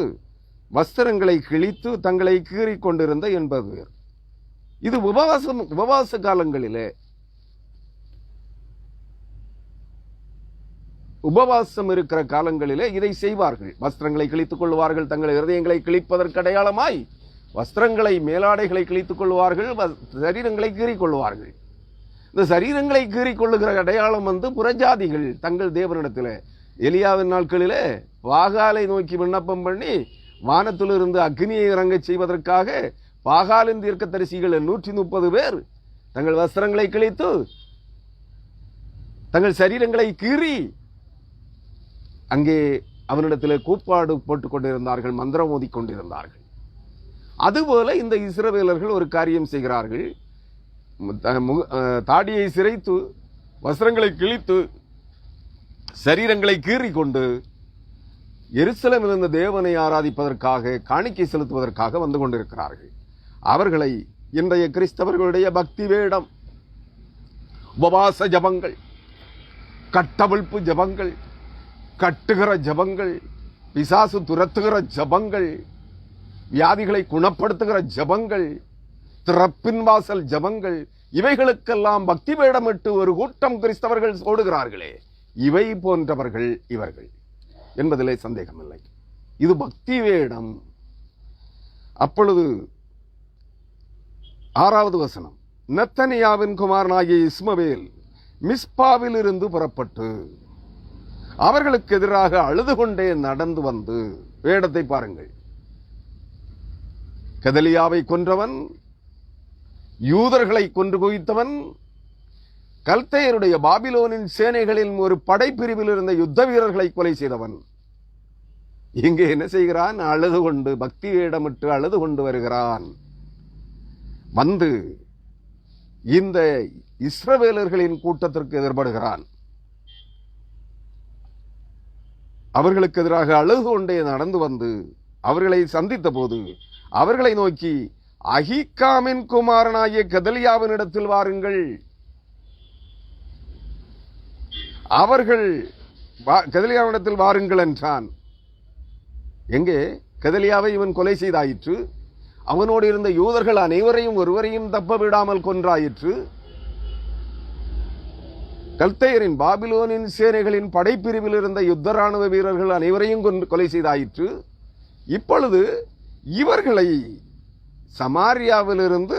வஸ்திரங்களை கிழித்து தங்களை கீறிக் கொண்டிருந்த என்பது. இது உபவாச காலங்களிலே, உபவாசம் இருக்கிற காலங்களிலே இதை செய்வார்கள். வஸ்திரங்களை கிழித்துக் கொள்வார்கள், தங்கள் இருதயங்களை கிழிப்பதற்கு அடையாளமாய் வஸ்திரங்களை மேலாடைகளை கிழித்துக் கொள்வார்கள், சரீரங்களை கீறிக் கொள்வார்கள். இந்த சரீரங்களை கீறிக் கொள்ளுகிற அடையாளம் புறஜாதிகள் தங்கள் தேவனிடத்தில் எலியாவின் நாட்களிலே பாகாலை நோக்கி விண்ணப்பம் பண்ணி வானத்திலிருந்து அக்னியை இறங்க செய்வதற்காக பாகாலின் தீர்க்கதரிசிகள் 130 பேர் தங்கள் வஸ்திரங்களை கிழித்து தங்கள் சரீரங்களை கீறி அங்கே அவனிடத்தில் கூப்பாடு போட்டுக் கொண்டிருந்தார்கள், மந்திரம் ஓதிக் கொண்டிருந்தார்கள். அதுபோல இந்த இஸ்ரவேலர்கள் ஒரு காரியம் செய்கிறார்கள். தாடியை சிரைத்து வஸ்திரங்களை கிழித்து சரீரங்களை கீறிக் கொண்டு எருசலேமில் இருந்த தேவனை ஆராதிப்பதற்காக காணிக்கை செலுத்துவதற்காக வந்து கொண்டிருக்கிறார்கள். அவர்களை இன்றைய கிறிஸ்தவர்களுடைய பக்தி வேடம், உபவாச ஜபங்கள், கட்டவிழ்ப்பு ஜபங்கள், கட்டுகிற ஜபங்கள், பிசாசு துரத்துகிற ஜபங்கள், வியாதிகளை குணப்படுத்துகிற ஜபங்கள், திறப்பின் வாசல் ஜபங்கள், இவைகளுக்கெல்லாம் பக்தி வேடமிட்டு ஒரு கூட்டம் கிறிஸ்தவர்கள் ஓடுகிறார்களே, இவை போன்றவர்கள் இவர்கள் என்பதிலே சந்தேகமில்லை. இது பக்தி வேடம். அப்பொழுது 6வது வசனம், நெத்தனியாவின் குமாரனாகிய இஸ்மவேல் மிஸ்பாவில் இருந்து புறப்பட்டு அவர்களுக்கு எதிராக அழுது கொண்டே நடந்து வந்து, வேடத்தை பாருங்கள், கெதலியாவை கொன்றவன், யூதர்களை கொன்று குவித்தவன், கல்தேயருடைய பாபிலோனின் சேனைகளில் ஒரு படைப்பிரிவில் இருந்த யுத்த வீரர்களை கொலை செய்தவன் இங்கே என்ன செய்கிறான்? அழுது கொண்டு, பக்தி வேடமிட்டு அழுது கொண்டு வருகிறான். வந்து இந்த இஸ்ரவேலர்களின் கூட்டத்திற்கு எதிர்படுகிறான். அவர்களுக்கு எதிராக அழுது கொண்டே நடந்து வந்து அவர்களை சந்தித்த போது அவர்களை நோக்கி, அஹீக்காமின் குமாரனாகிய கெதலியாவின் இடத்தில் வாருங்கள். அவர்கள் கெதலியாவிடத்தில் வாருங்கள் என்றான். எங்கே? கெதலியாவை இவன் கொலை செய்தாயிற்று, அவனோடு இருந்த யூதர்கள் அனைவரையும் ஒருவரையும் தப்ப விடாமல் கொன்றாயிற்று, கல்தேயரின் பாபிலோனின் சேனைகளின் படைப்பிரிவில் இருந்த யுத்த ராணுவ வீரர்கள் அனைவரையும் கொலை செய்தாயிற்று. இப்பொழுது இவர்களை சமாரியாவிலிருந்து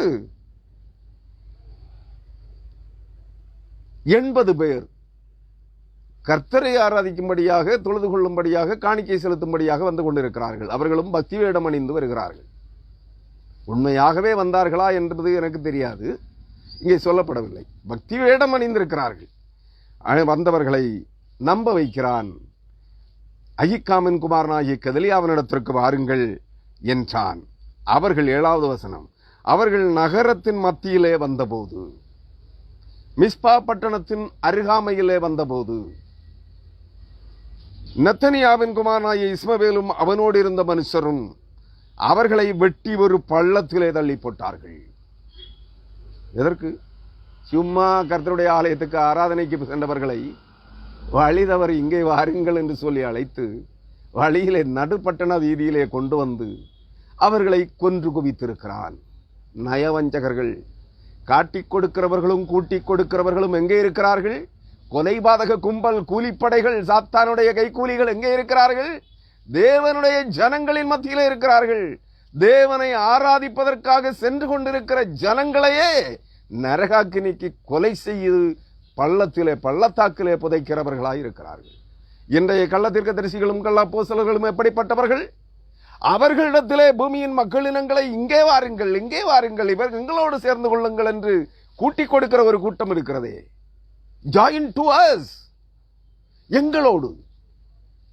80 பேர் கர்த்தரை ஆராதிக்கும்படியாக, தொழுது கொள்ளும்படியாக, காணிக்கை செலுத்தும்படியாக வந்து கொண்டிருக்கிறார்கள். அவர்களும் பக்தி வேடம் அணிந்து வருகிறார்கள். உண்மையாகவே வந்தார்களா என்பது எனக்கு தெரியாது, இங்கே சொல்லப்படவில்லை. பக்தி வேடம் அணிந்திருக்கிறார்கள். வந்தவர்களை நம்ப வைக்கிறான். அஹீக்காமின் குமாரனாகிய கெதலியாவினிடத்திற்கு வாருங்கள் என்றான். அவர்கள் 7வது வசனம், அவர்கள் நகரத்தின் மத்தியிலே வந்தபோது, மிஸ்பா பட்டணத்தின் அருகாமையிலே வந்தபோது, நெத்தனியாவின் குமாரனாகிய இஸ்மவேலும் அவனோடு இருந்த மனுஷரும் அவர்களை வெட்டி ஒரு பள்ளத்திலே தள்ளி போட்டார்கள். எதற்கு? சும்மா கர்த்தருடைய ஆலயத்துக்கு ஆராதனைக்கு சென்றவர்களை வழிதவர் இங்கே வாருங்கள் என்று சொல்லி அழைத்து வழியிலே நடுப்பட்டண வீதியிலே கொண்டு வந்து அவர்களை கொன்று குவித்திருக்கிறான். நயவஞ்சகர்கள், காட்டிக் கொடுக்கிறவர்களும் கூட்டிக் கொடுக்கிறவர்களும் எங்கே இருக்கிறார்கள்? கொலைபாதக கும்பல், கூலிப்படைகள், சாத்தானுடைய கைக்கூலிகள் எங்கே இருக்கிறார்கள்? தேவனுடைய ஜனங்களின் மத்தியிலே இருக்கிறார்கள். தேவனை ஆராதிப்பதற்காக சென்று கொண்டிருக்கிற ஜனங்களையே நரகாக்கினிக்கு கொலை செய்து பள்ளத்தாக்கிலே புதைக்கிறவர்களாய் இருக்கிறார்கள். இன்றைய கள்ள தீர்க்கதரிசிகளும் கள்ள அப்போஸ்தலர்களும் எப்படிப்பட்டவர்கள்? அவர்களிடத்திலே பூமியின் மக்களினங்களை இங்கே வாருங்கள், இங்கே வாருங்கள், இவர் எங்களோடு சேர்ந்து கொள்ளுங்கள் என்று கூட்டிக் கொடுக்கிற ஒரு கூட்டம் இருக்கிறதே. ஜாயின் டு அஸ், எங்களோடு,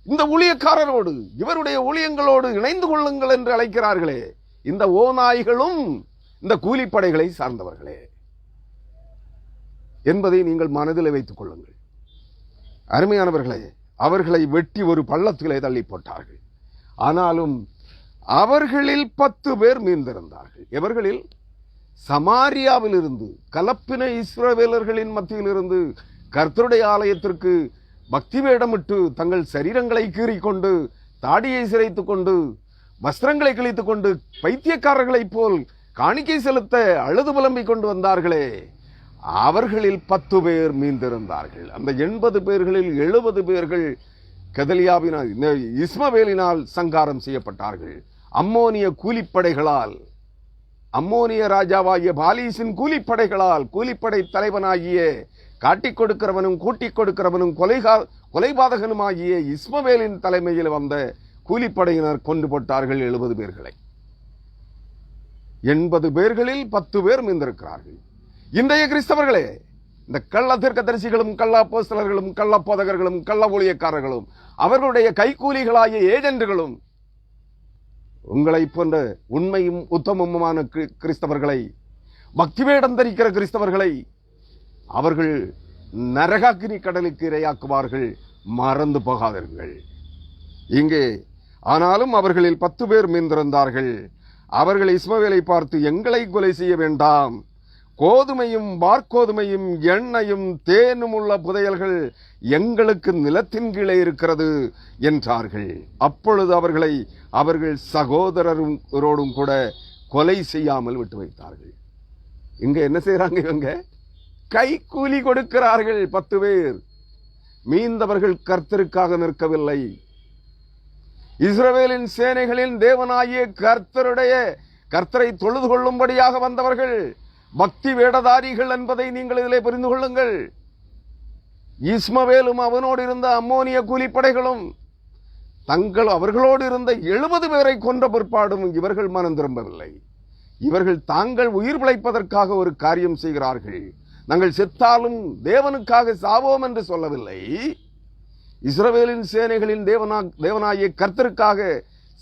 இந்த ஊழியக்காரரோடு, இவருடைய ஊழியங்களோடு இணைந்து கொள்ளுங்கள் என்று அழைக்கிறார்களே. இந்த ஓநாய்களும் இந்த கூலிப்படைகளை சார்ந்தவர்களே என்பதை நீங்கள் மனதில் வைத்துக் கொள்ளுங்கள். அருமையானவர்களே, அவர்களை வெட்டி ஒரு பள்ளத்திலே தள்ளி போட்டார்கள். ஆனாலும் அவர்களில் 10 பேர் மீந்திருந்தார்கள். எவர்களில்? சமாரியாவில் இருந்து, கலப்பின இஸ்ரவேலர்களின் மத்தியில் இருந்து கர்த்தருடைய ஆலயத்திற்கு பக்தி வேடமிட்டு தங்கள் சரீரங்களை கீறிக்கொண்டு, தாடியை சிரைத்துக் கொண்டு, வஸ்திரங்களை கிழித்துக் கொண்டு, பைத்தியக்காரர்களைப் போல் காணிக்கை செலுத்த அழுது புலம்பிக் கொண்டு வந்தார்களே, அவர்களில் 10 பேர் மீந்திருந்தார்கள். அந்த 80 பேர்களில் 70 பேர்கள் கெதலியாவினால், இஸ்மவேலினால் சங்காரம் செய்யப்பட்டார்கள். அம்மோனிய கூலிப்படைகளால், அம்மோனிய ராஜாவாகிய பாலீசின் கூலிப்படைகளால், கூலிப்படை தலைவனாகிய காட்டிக் கொடுக்கிறவனும் கூட்டிக் கொடுக்கிறவனும் கொலைபாதகனுமாகிய இஸ்மவேலின் தலைமையில் வந்த கூலிப்படையினர் கொண்டு போட்டார்கள் 70 பேர்களை. 80 பேர்களில் 10 பேர் மீந்திருக்கிறார்கள். இன்றைய கிறிஸ்தவர்களே, இந்த கள்ள தீர்க்கதரிசிகளும் கள்ள அப்போஸ்தலர்களும் கள்ள போதகர்களும் கள்ள ஊழியக்காரர்களும் அவர்களுடைய கைக்கூலிகளாகிய ஏஜென்ட்டுகளும் உங்களை போன்ற உண்மையும் உத்தமமான கிறிஸ்தவர்களை, பக்தி வேடம் தரிக்கிற கிறிஸ்தவர்களை அவர்கள் நரகாக்கினி கடலுக்கு இரையாக்குவார்கள். மறந்து போகாதீர்கள். இங்கே ஆனாலும் அவர்களில் 10 பேர் மீந்திருந்தார்கள். அவர்கள் இஸ்மவேலை பார்த்து, எங்களை கொலை செய்ய வேண்டாம், கோதுமையும் வார்கோதுமையும் எண்ணெயும் தேனும் உள்ள புதையல்கள் எங்களுக்கு நிலத்தின் கீழே இருக்கிறது என்றார்கள். அப்பொழுது அவர்களை அவர்கள் சகோதரரோடும் கூட கொலை செய்யாமல் விட்டு வைத்தார்கள். இங்க என்ன செய்யறாங்க? இவங்க கைக்கூலி கொடுக்கிறார்கள். 10 பேர் மீந்தவர்கள் கர்த்தருக்காக நிற்கவில்லை. இஸ்ரவேலின் சேனைகளின் தேவனாகிய கர்த்தரை தொழுது கொள்ளும்படியாக வந்தவர்கள் பக்தி வேடதாரிகள் என்பதை நீங்கள் இதிலே புரிந்து கொள்ளுங்கள். இஸ்மவேலும் அவனோடு இருந்த அம்மோனிய கூலிப்படைகளும் அவர்களோடு இருந்த 70 பேரை கொன்ற பிற்பாடும் இவர்கள் மனம் திரும்பவில்லை. இவர்கள் தாங்கள் உயிர் பிழைப்பதற்காக ஒரு காரியம் செய்கிறார்கள். நாங்கள் செத்தாலும் தேவனுக்காக சாவோம் என்று சொல்லவில்லை. இஸ்ரவேலின் சேனைகளின் தேவனாகிய கர்த்தருக்காக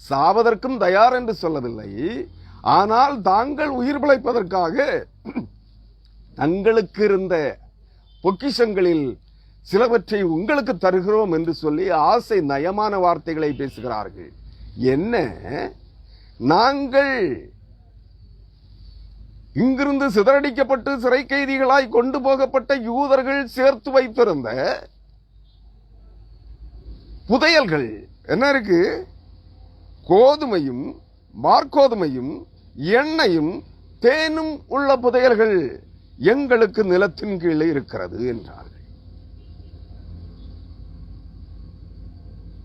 சாவதற்கும் தயார் என்று சொல்லவில்லை. ஆனால் தாங்கள் உயிர் பிழைப்பதற்காக தங்களுக்கு இருந்த பொக்கிஷங்களில் சிலவற்றை உங்களுக்கு தருகிறோம் என்று சொல்லி ஆசை நயமான வார்த்தைகளை பேசுகிறார்கள். என்ன, நாங்கள் இங்கிருந்து சிதறடிக்கப்பட்டு சிறை கைதிகளாய் கொண்டு போகப்பட்ட யூதர்கள் சேர்த்து வைத்திருந்த புதையல்கள் என்ன இருக்கு? கோதுமையும் வார்கோதுமையும் எண்ணெயும் தேனும் உள்ள புதையல்கள் எங்களுக்கு நிலத்தின் கீழே இருக்கிறது என்றார்கள்.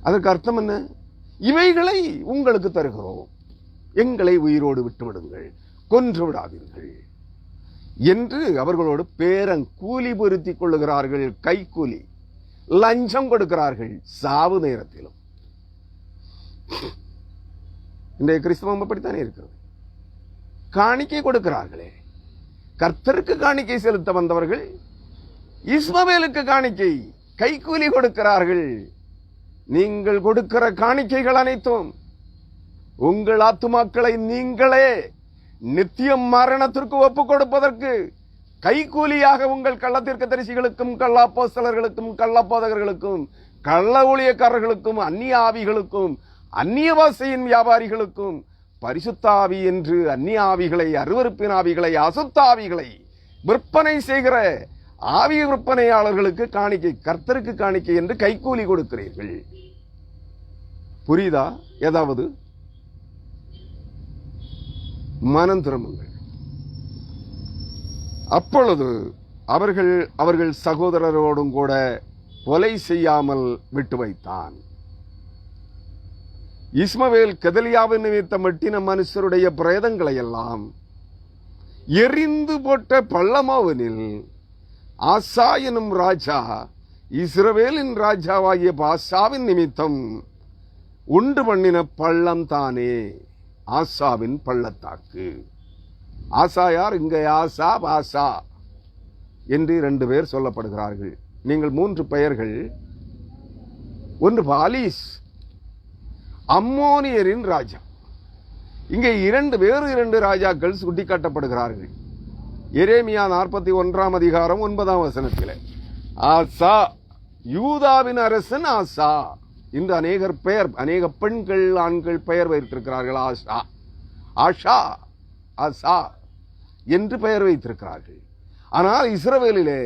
அதற்கு அர்த்தம் என்ன? இவைகளை உங்களுக்கு தருகிறோம், எங்களை உயிரோடு விட்டுவிடுங்கள், கொன்று விடாதீர்கள் என்று அவர்களோடு பேரங்கூலி பொருத்திக் கொள்ளுகிறார்கள். கைக்கூலி, லஞ்சம் கொடுக்கிறார்கள் சாவு நேரத்திலும். இன்றைய கிறிஸ்தவம் அப்படித்தானே இருக்கிறது. காணிக்கை கொடுக்கிறார்களே, கர்த்தருக்கு காணிக்கை செலுத்த வந்தவர்கள் இஸ்மவேலுக்கு காணிக்கை கைக்கூலி கொடுக்கிறார்கள். நீங்கள் கொடுக்கிற காணிக்கைகள் அனைத்தும் உங்கள் ஆத்துமாக்களை நீங்களே நித்திய மரணத்திற்கு ஒப்புக் கொடுப்பதற்கு கைக்கூலியாக உங்கள் கள்ள தீர்க்கதரிசிகளுக்கும் கள்ள அப்போஸ்தலர்களுக்கும் கள்ள போதகர்களுக்கும் கள்ள ஊழியக்காரர்களுக்கும் அந்நிய ஆவிகளுக்கும் அந்நிய பாஷையின் வியாபாரிகளுக்கும் பரிசுத்த ஆவி என்று அந்நிய ஆவிகளை, அருவருப்பின் ஆவிகளை, அசுத்த ஆவிகளை விற்பனை செய்கிற ஆவி விற்பனையாளர்களுக்கு காணிக்கை, கர்த்தருக்கு காணிக்கை என்று கைக்கூலி கொடுக்கிறீர்கள். புரியுதா? ஏதாவது மனம் திரும்புங்கள். அப்பொழுது அவர்கள் சகோதரரோடும் கூட கொலை செய்யாமல் விட்டு வைத்தான். இஸ்மவேல் கெதலியாவின் நிமித்தம் வெட்டின மனுஷருடைய பிரேதங்களை எல்லாம் எரிந்து போட்ட பள்ளமாவனில் ஆசா எனும் ராஜா இஸ்ரவேலின் ராஜாவாகிய பாசாவின் நிமித்தம் உண்டு பண்ணின பள்ளம் தானே ஆசாவின் பள்ளத்தாக்கு. ஆசா யார்? இங்கே ஆசா பாசா என்று 2 பேர் சொல்லப்படுகிறார்கள். நீங்கள் 3 பெயர்கள். ஒன்று பாலிஸ், அம்மோனியரின் ராஜா. இங்கே 2 ராஜாக்கள் சுட்டிக்காட்டப்படுகிறார்கள். எரேமியா 41 அதிகாரம் 9 வசனத்தில் ஆசா யூதாவின் அரசன் ஆசா. இந்த அநேக பெண்கள் ஆண்கள் பெயர் வைத்திருக்கிறார்கள். ஆஷா, ஆஷா, ஆசா என்று பெயர் வைத்திருக்கிறார்கள். ஆனால் இஸ்ரவேலிலே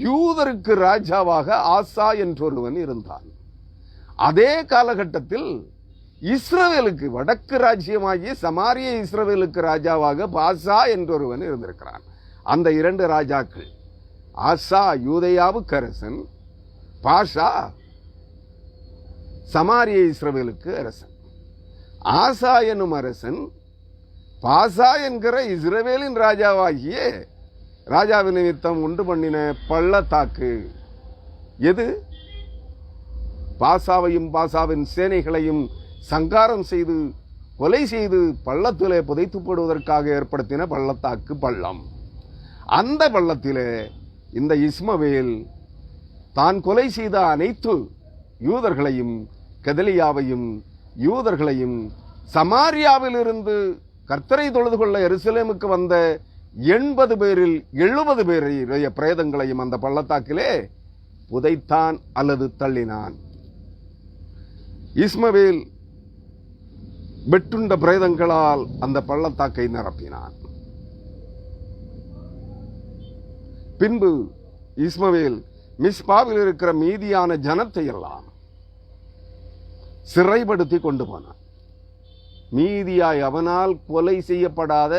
யூதருக்கு ராஜாவாக ஆசா என்றொருவன் இருந்தான். அதே காலகட்டத்தில் இஸ்ரவேலுக்கு வடக்கு ராஜ்யமாகிய சமாரிய இஸ்ரவேலுக்கு ராஜாவாக பாசா என்றொருவன் இருந்திருக்கிறான். அந்த 2 ராஜாக்கள், ஆசா யூதேயாவுக்கு அரசன், பாஷா சமாரிய இஸ்ரவேலுக்கு அரசன். ஆசா எனும் அரசன் பாசா என்கிற இஸ்ரவேலின் ராஜாவின் நிமித்தம் உண்டு பண்ணின பள்ளத்தாக்கு எது? பாசாவையும் பாசாவின் சேனைகளையும் சங்காரம் செய்து கொலை செய்து பள்ளத்திலே புதைத்து போடுவதற்காக ஏற்படுத்தின பள்ளத்தாக்கு பள்ளம். அந்த பள்ளத்திலே இந்த இஸ்மவேல் தான் கொலை செய்த அனைத்து யூதர்களையும் கெதலியாவையும் யூதர்களையும் சமாரியாவில் இருந்து கர்த்தரை தொழுது கொள்ள எருசலேமுக்கு வந்த 80 பேரில் 70 பேருடைய பிரேதங்களையும் அந்த பள்ளத்தாக்கிலே புதைத்தான் அல்லது தள்ளினான். இஸ்மவேல் வெட்டுண்ட பிரேதங்களால் அந்த பள்ளத்தாக்கை நிரப்பினான். பின்பு இஸ்மவேல் மிஸ்பாவில் இருக்கிற மீதியான ஜனத்தை எல்லாம் சிறைப்படுத்தி கொண்டு போனான். மீதியாய் அவனால் கொலை செய்யப்படாத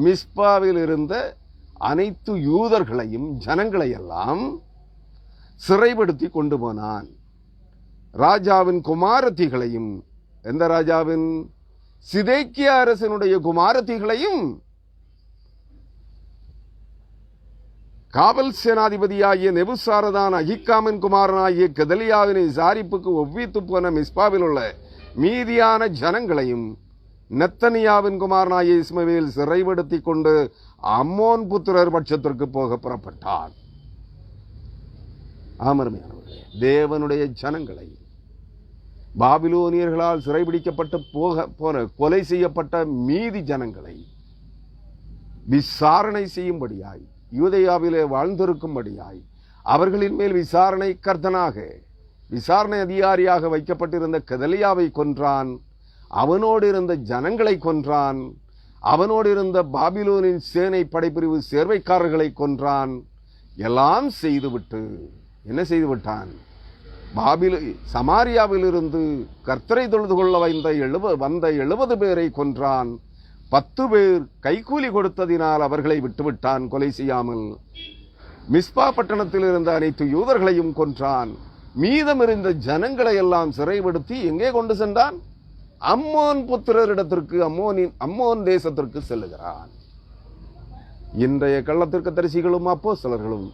மிஸ்பாவில் இருந்த அனைத்து யூதர்களையும் ஜனங்களையெல்லாம் சிறைப்படுத்தி கொண்டு போனான். ராஜாவின் குமாரத்திகளையும், எந்த ராஜாவின்? சிதேக்கியா அரசனுடைய குமாரத்திகளையும் காவல் சேனாதிபதியாகிய நெபுசாரதான் அகிக்காமின் குமாரனாகிய கெதலியாவினை விசாரிப்புக்கு ஒவ்வித்து போன மிஸ்பாவில் உள்ள மீதியான ஜனங்களையும் நெத்தனியாவின் குமாரனாகிய இஸ்மவேல் சிறைப்படுத்தி கொண்டு அம்மோன் புத்திரர் பட்சத்திற்கு போக புறப்பட்டான். ஆமருமையானவர்களே, தேவனுடைய ஜனங்களை பாபிலோனியர்களால் சிறைபிடிக்கப்பட்டு போன கொலை செய்யப்பட்ட மீதி ஜனங்களை விசாரணை செய்யும்படியாய், யூதேயாவிலே வாழ்ந்திருக்கும்படியாய் அவர்களின் மேல் விசாரணை கர்த்தனாக, விசாரணை அதிகாரியாக வைக்கப்பட்டிருந்த கெதலியாவை கொன்றான். அவனோடு இருந்த ஜனங்களை கொன்றான். அவனோடு இருந்த பாபிலோனின் சேனை படைப்பிரிவு சேர்வைக்காரர்களை கொன்றான். எல்லாம் செய்துவிட்டு என்ன செய்து விட்டான்? சமாரியாவில் இருந்து கர்த்தரை தொழுது கொள்ள வந்த 70 பேரை கொன்றான். 10 பேர் கைக்கூலி கொடுத்ததினால் அவர்களை விட்டுவிட்டான் கொலை செய்யாமல். மிஸ்பா பட்டணத்தில் இருந்த அனைத்து யூதர்களையும் கொன்றான். மீதம் இருந்த ஜனங்களை எல்லாம் சிறைப்படுத்தி எங்கே கொண்டு சென்றான்? அம்மோன் புத்திரரிடத்திற்கு, அம்மோன் தேசத்திற்கு செல்லுகிறான். இன்றைய கள்ளத்திற்கு தரிசிகளும் அப்போஸ்தலர்களும்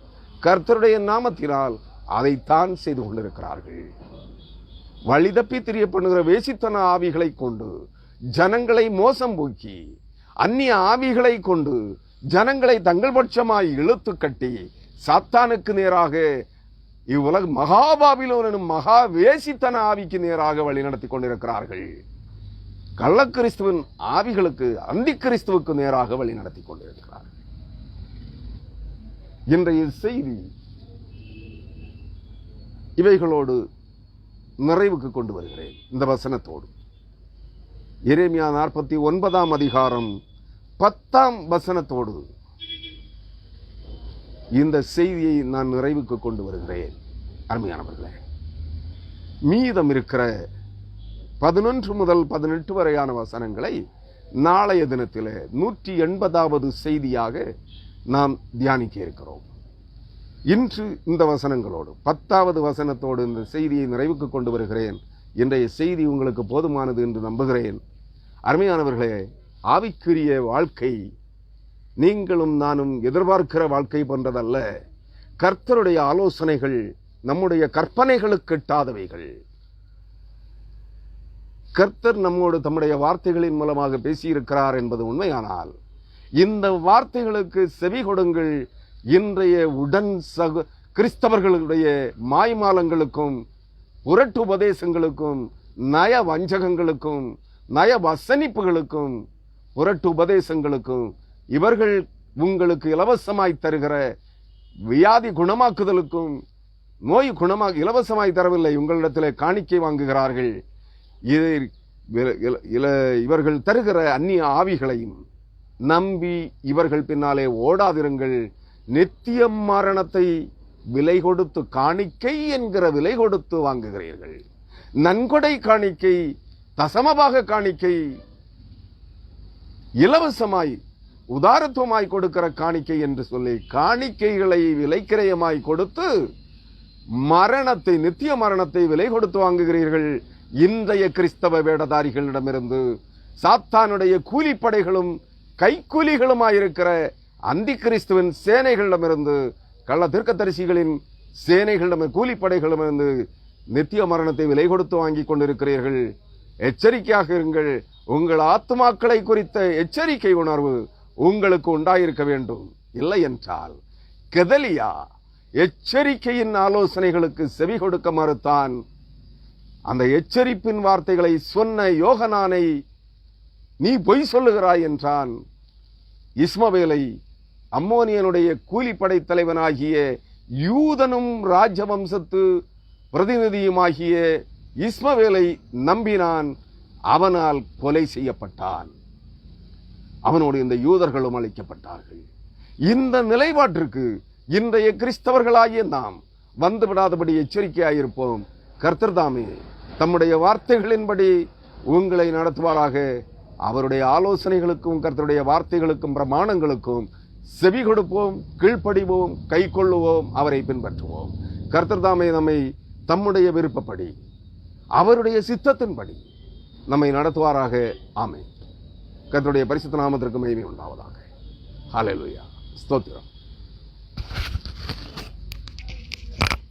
கர்த்தருடைய நாமத்தினால் அதைத்தான் செய்து கொண்டிருக்கிறார்கள். வழி தப்பி திரிய பண்ணுகிற வேசித்தன ஆவிகளை கொண்டு ஜனங்களை மோசம் போக்கி, அந்நிய ஆவிகளை கொண்டு ஜனங்களை தங்கள் பட்சமாய் இழுத்து கட்டி சாத்தானுக்கு நேராக, இவ்வுலக மகாபாபிலோன் எனும் மகா வேசித்தன ஆவிக்கு நேராக வழி நடத்தி கொண்டிருக்கிறார்கள். கள்ளக்கிறிஸ்துவின் ஆவிகளுக்கு, அந்தி கிறிஸ்துவுக்கு நேராக வழி நடத்தி கொண்டிருக்கிறார்கள். இன்றைய செய்தி இவைகளோடு நிறைவுக்கு கொண்டு வருகிறேன். இந்த வசனத்தோடு எரேமியா 49 அதிகாரம் 10 வசனத்தோடு இந்த செய்தியை நான் நிறைவுக்கு கொண்டு வருகிறேன். அருமையானவர்களே, மீதம் இருக்கிற 11 முதல் 18 வரையான வசனங்களை நாளைய தினத்தில் 180வது செய்தியாக நாம் தியானிக்க இருக்கிறோம். இன்று இந்த வசனங்களோடு 10வது வசனத்தோடு இந்த செய்தியை நிறைவுக்கு கொண்டு வருகிறேன். இன்றைய செய்தி உங்களுக்கு போதுமானது என்று நம்புகிறேன். அருமையானவர்களே, ஆவிக்குரிய வாழ்க்கை நீங்களும் நானும் எதிர்பார்க்கிற வாழ்க்கை போன்றதல்ல. கர்த்தருடைய ஆலோசனைகள் நம்முடைய கற்பனைகளுக்கு எட்டாதவைகள். கர்த்தர் நம்மோடு தம்முடைய வார்த்தைகளின் மூலமாக பேசியிருக்கிறார் என்பது உண்மையானால் இந்த வார்த்தைகளுக்கு செவி கொடுங்கள். இன்றைய உடன் கிறிஸ்தவர்களுடைய மாய்மாலங்களுக்கும் புரட்டு உபதேசங்களுக்கும் நய வஞ்சகங்களுக்கும் நய வசனிப்புகளுக்கும் புரட்டு உபதேசங்களுக்கும் இவர்கள் உங்களுக்கு இலவசமாய் தருகிற வியாதி குணமாக்குதலுக்கும் நோய் இலவசமாய் தரவில்லை, உங்களிடத்தில் காணிக்கை வாங்குகிறார்கள். இவர்கள் தருகிற அந்நிய ஆவிகளையும் நம்பி இவர்கள் பின்னாலே ஓடாதிருங்கள். நித்திய மரணத்தை விலை கொடுத்து காணிக்கை என்கிற விலை கொடுத்து வாங்குகிறீர்கள். நன்கொடை காணிக்கை, தசமபாக காணிக்கை, இலவசமாய் உதாரத்துவமாய் கொடுக்கிற காணிக்கை என்று சொல்லி காணிக்கைகளை விலைக்கிரயமாய் கொடுத்து மரணத்தை, நித்திய மரணத்தை விலை கொடுத்து வாங்குகிறீர்கள். இன்றைய கிறிஸ்தவ வேடதாரிகளிடமிருந்து, சாத்தானுடைய கூலிப்படைகளும் கைக்கூலிகளுமாயிருக்கிற அந்தி கிறிஸ்துவின் சேனைகளிடமிருந்து, கள்ள தீர்க்கதரிசிகளின் சேனைகளிடம் கூலிப்படைகளிடமிருந்து நித்திய மரணத்தை விலை கொடுத்து வாங்கி கொண்டிருக்கிறீர்கள். எச்சரிக்கையாக இருங்கள். உங்கள் ஆத்துமாக்களை குறித்த எச்சரிக்கை உணர்வு உங்களுக்கு உண்டாயிருக்க வேண்டும். இல்லை என்றால் கெதலியா எச்சரிக்கையின் ஆலோசனைகளுக்கு செவி கொடுக்க மறுத்தான். அந்த எச்சரிப்பின் வார்த்தைகளை சொன்ன யோகனானை நீ பொய் சொல்லுகிறாய் என்றான். இஸ்மவேலை, அம்மோனியனுடைய கூலிப்படை தலைவனாகிய யூதனும் ராஜவம்சத்து பிரதிநிதியுமாகிய இஸ்மவேலை நம்பினான். அவனால் கொலை செய்யப்பட்டான். அவனோடு இந்த யூதர்களும் அழிக்கப்பட்டார்கள். இந்த நிலைப்பாட்டிற்கு இன்றைய கிறிஸ்தவர்களாகிய நாம் வந்துவிடாதபடி எச்சரிக்கையாயிருப்போம். கர்த்தர் தாமே தம்முடைய வார்த்தைகளின்படி உங்களை நடத்துவாராக. அவருடைய ஆலோசனைகளுக்கும் கர்த்தருடைய வார்த்தைகளுக்கும் பிரமாணங்களுக்கும் செவி கொடுப்போம், கீழ்ப்படிவோம், கை கொள்ளுவோம், அவரை பின்பற்றுவோம். கர்த்தர் தாமே நம்மை தம்முடைய விருப்பப்படி, அவருடைய சித்தத்தின்படி நம்மை நடத்துவாராக. ஆமென். கர்த்தருடைய பரிசுத்த நாமத்திற்கு மகிமை உண்டாவதாக. ஹல்லேலூயா. ஸ்தோத்திரம்.